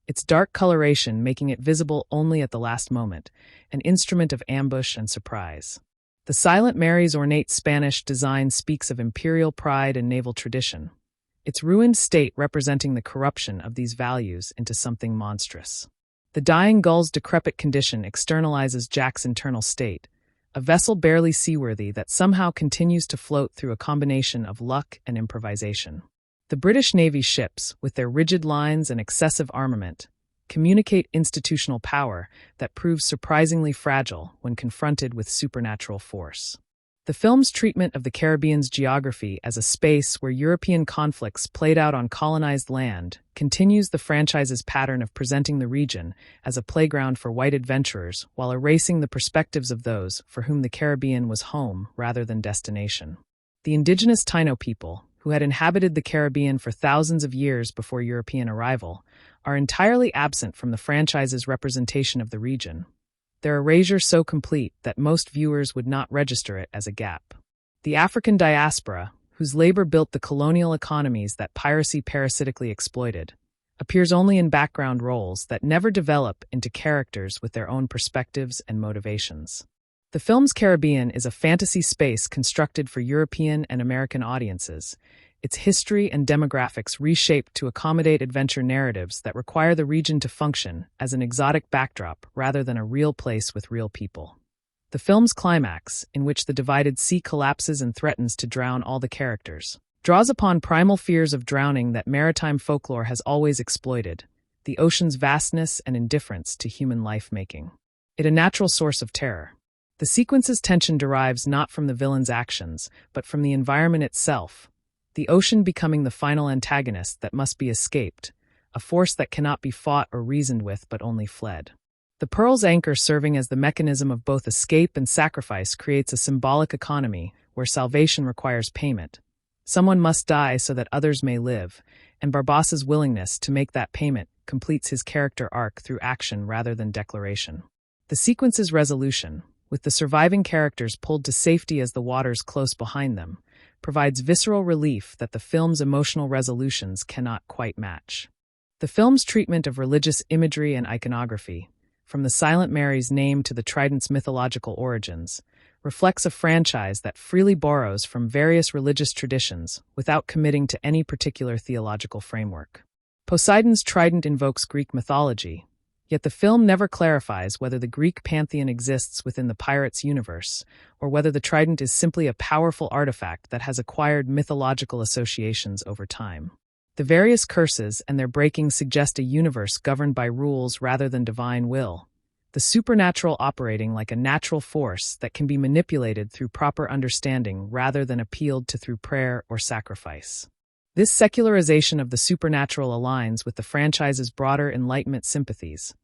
its dark coloration making it visible only at the last moment, an instrument of ambush and surprise. The Silent Mary's ornate Spanish design speaks of imperial pride and naval tradition, its ruined state representing the corruption of these values into something monstrous. The Dying Gull's decrepit condition externalizes Jack's internal state, a vessel barely seaworthy that somehow continues to float through a combination of luck and improvisation. The British Navy ships, with their rigid lines and excessive armament, communicate institutional power that proves surprisingly fragile when confronted with supernatural force. The film's treatment of the Caribbean's geography as a space where European conflicts played out on colonized land continues the franchise's pattern of presenting the region as a playground for white adventurers while erasing the perspectives of those for whom the Caribbean was home rather than destination. The indigenous Taino people, who had inhabited the Caribbean for thousands of years before European arrival, are entirely absent from the franchise's representation of the region, their erasure so complete that most viewers would not register it as a gap. The African diaspora, whose labor built the colonial economies that piracy parasitically exploited, appears only in background roles that never develop into characters with their own perspectives and motivations. The film's Caribbean is a fantasy space constructed for European and American audiences, its history and demographics reshaped to accommodate adventure narratives that require the region to function as an exotic backdrop rather than a real place with real people. The film's climax, in which the divided sea collapses and threatens to drown all the characters, draws upon primal fears of drowning that maritime folklore has always exploited, the ocean's vastness and indifference to human life making it a natural source of terror. The sequence's tension derives not from the villain's actions, but from the environment itself, the ocean becoming the final antagonist that must be escaped, a force that cannot be fought or reasoned with but only fled. The Pearl's anchor serving as the mechanism of both escape and sacrifice creates a symbolic economy where salvation requires payment. Someone must die so that others may live, and Barbassa's willingness to make that payment completes his character arc through action rather than declaration. The sequence's resolution, with the surviving characters pulled to safety as the waters close behind them, provides visceral relief that the film's emotional resolutions cannot quite match. The film's treatment of religious imagery and iconography, from the Silent Mary's name to the Trident's mythological origins, reflects a franchise that freely borrows from various religious traditions without committing to any particular theological framework. Poseidon's trident invokes Greek mythology, yet the film never clarifies whether the Greek pantheon exists within the pirate's universe, or whether the trident is simply a powerful artifact that has acquired mythological associations over time. The various curses and their breaking suggest a universe governed by rules rather than divine will, the the supernatural operating like a natural force that can be manipulated through proper understanding rather than appealed to through prayer or sacrifice. This secularization of the supernatural aligns with the franchise's broader Enlightenment sympathies,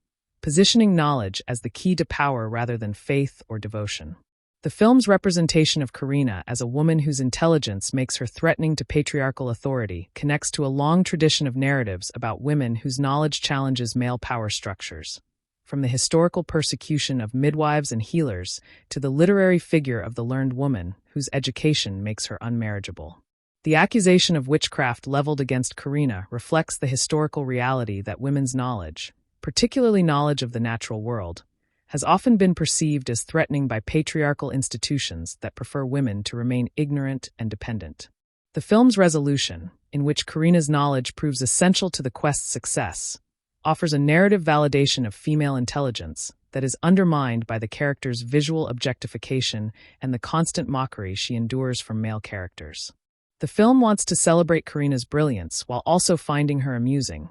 positioning knowledge as the key to power rather than faith or devotion. The film's representation of Karina as a woman whose intelligence makes her threatening to patriarchal authority connects to a long tradition of narratives about women whose knowledge challenges male power structures. From the historical persecution of midwives and healers to the literary figure of the learned woman whose education makes her unmarriageable. The accusation of witchcraft leveled against Karina reflects the historical reality that women's knowledge, particularly knowledge of the natural world, has often been perceived as threatening by patriarchal institutions that prefer women to remain ignorant and dependent. The film's resolution, in which Karina's knowledge proves essential to the quest's success, offers a narrative validation of female intelligence that is undermined by the character's visual objectification and the constant mockery she endures from male characters. The film wants to celebrate Karina's brilliance while also finding her amusing,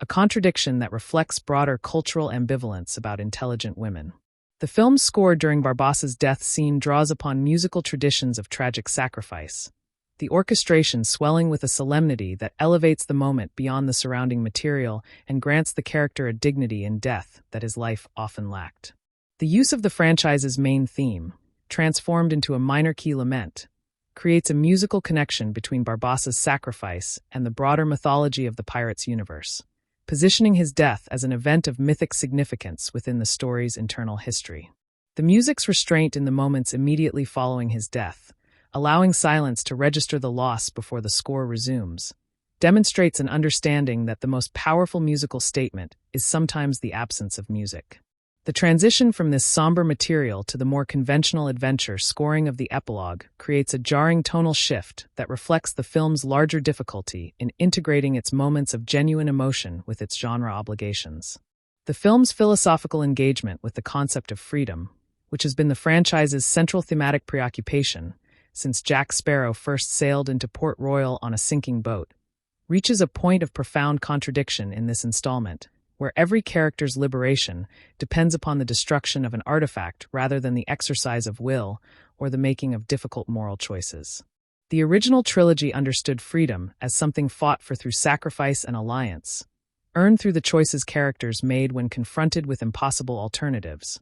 a contradiction that reflects broader cultural ambivalence about intelligent women. The film's score during Barbassa's death scene draws upon musical traditions of tragic sacrifice, the orchestration swelling with a solemnity that elevates the moment beyond the surrounding material and grants the character a dignity in death that his life often lacked. The use of the franchise's main theme, transformed into a minor key lament, creates a musical connection between Barbassa's sacrifice and the broader mythology of the pirate's universe, positioning his death as an event of mythic significance within the story's internal history. The music's restraint in the moments immediately following his death, allowing silence to register the loss before the score resumes, demonstrates an understanding that the most powerful musical statement is sometimes the absence of music. The transition from this somber material to the more conventional adventure scoring of the epilogue creates a jarring tonal shift that reflects the film's larger difficulty in integrating its moments of genuine emotion with its genre obligations. The film's philosophical engagement with the concept of freedom, which has been the franchise's central thematic preoccupation since Jack Sparrow first sailed into Port Royal on a sinking boat, reaches a point of profound contradiction in this installment, where every character's liberation depends upon the destruction of an artifact rather than the exercise of will or the making of difficult moral choices. The original trilogy understood freedom as something fought for through sacrifice and alliance, earned through the choices characters made when confronted with impossible alternatives,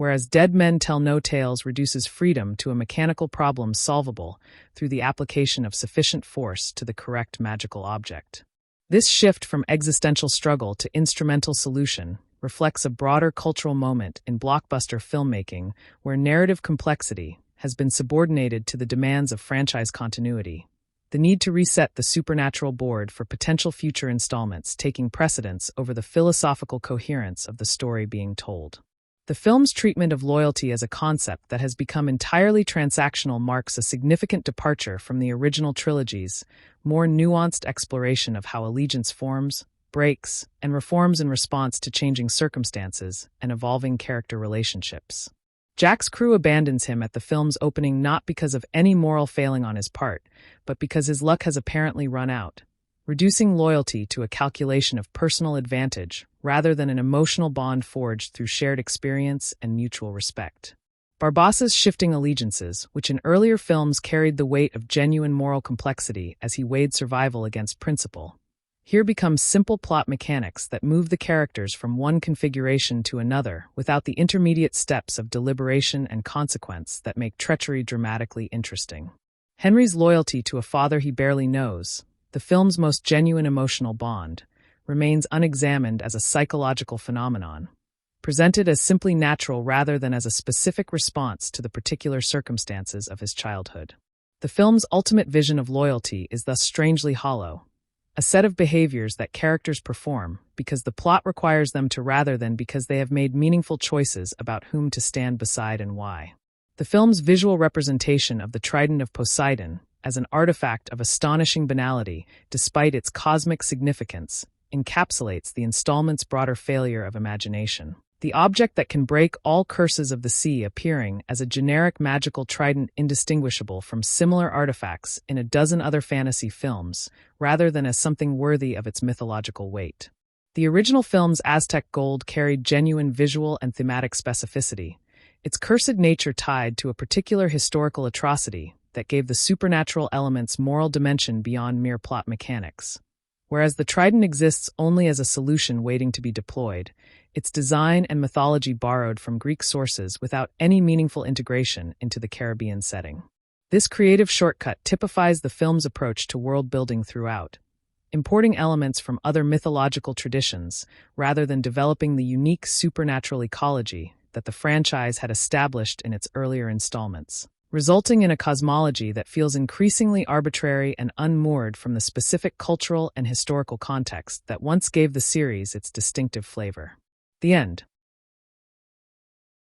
whereas Dead Men Tell No Tales reduces freedom to a mechanical problem solvable through the application of sufficient force to the correct magical object. This shift from existential struggle to instrumental solution reflects a broader cultural moment in blockbuster filmmaking where narrative complexity has been subordinated to the demands of franchise continuity, the need to reset the supernatural board for potential future installments taking precedence over the philosophical coherence of the story being told. The film's treatment of loyalty as a concept that has become entirely transactional marks a significant departure from the original trilogy's more nuanced exploration of how allegiance forms, breaks, and reforms in response to changing circumstances and evolving character relationships. Jack's crew abandons him at the film's opening not because of any moral failing on his part, but because his luck has apparently run out, reducing loyalty to a calculation of personal advantage rather than an emotional bond forged through shared experience and mutual respect. Barbassa's shifting allegiances, which in earlier films carried the weight of genuine moral complexity as he weighed survival against principle, here become simple plot mechanics that move the characters from one configuration to another without the intermediate steps of deliberation and consequence that make treachery dramatically interesting. Henry's loyalty to a father he barely knows, the film's most genuine emotional bond, remains unexamined as a psychological phenomenon, presented as simply natural rather than as a specific response to the particular circumstances of his childhood. The film's ultimate vision of loyalty is thus strangely hollow, a set of behaviors that characters perform because the plot requires them to rather than because they have made meaningful choices about whom to stand beside and why. The film's visual representation of the Trident of Poseidon as an artifact of astonishing banality despite its cosmic significance encapsulates the installment's broader failure of imagination. The object that can break all curses of the sea appearing as a generic magical trident indistinguishable from similar artifacts in a dozen other fantasy films, rather than as something worthy of its mythological weight. The original film's Aztec gold carried genuine visual and thematic specificity, its cursed nature tied to a particular historical atrocity that gave the supernatural elements moral dimension beyond mere plot mechanics. Whereas the Trident exists only as a solution waiting to be deployed, its design and mythology borrowed from Greek sources without any meaningful integration into the Caribbean setting. This creative shortcut typifies the film's approach to world-building throughout, importing elements from other mythological traditions rather than developing the unique supernatural ecology that the franchise had established in its earlier installments, resulting in a cosmology that feels increasingly arbitrary and unmoored from the specific cultural and historical context that once gave the series its distinctive flavor. The end.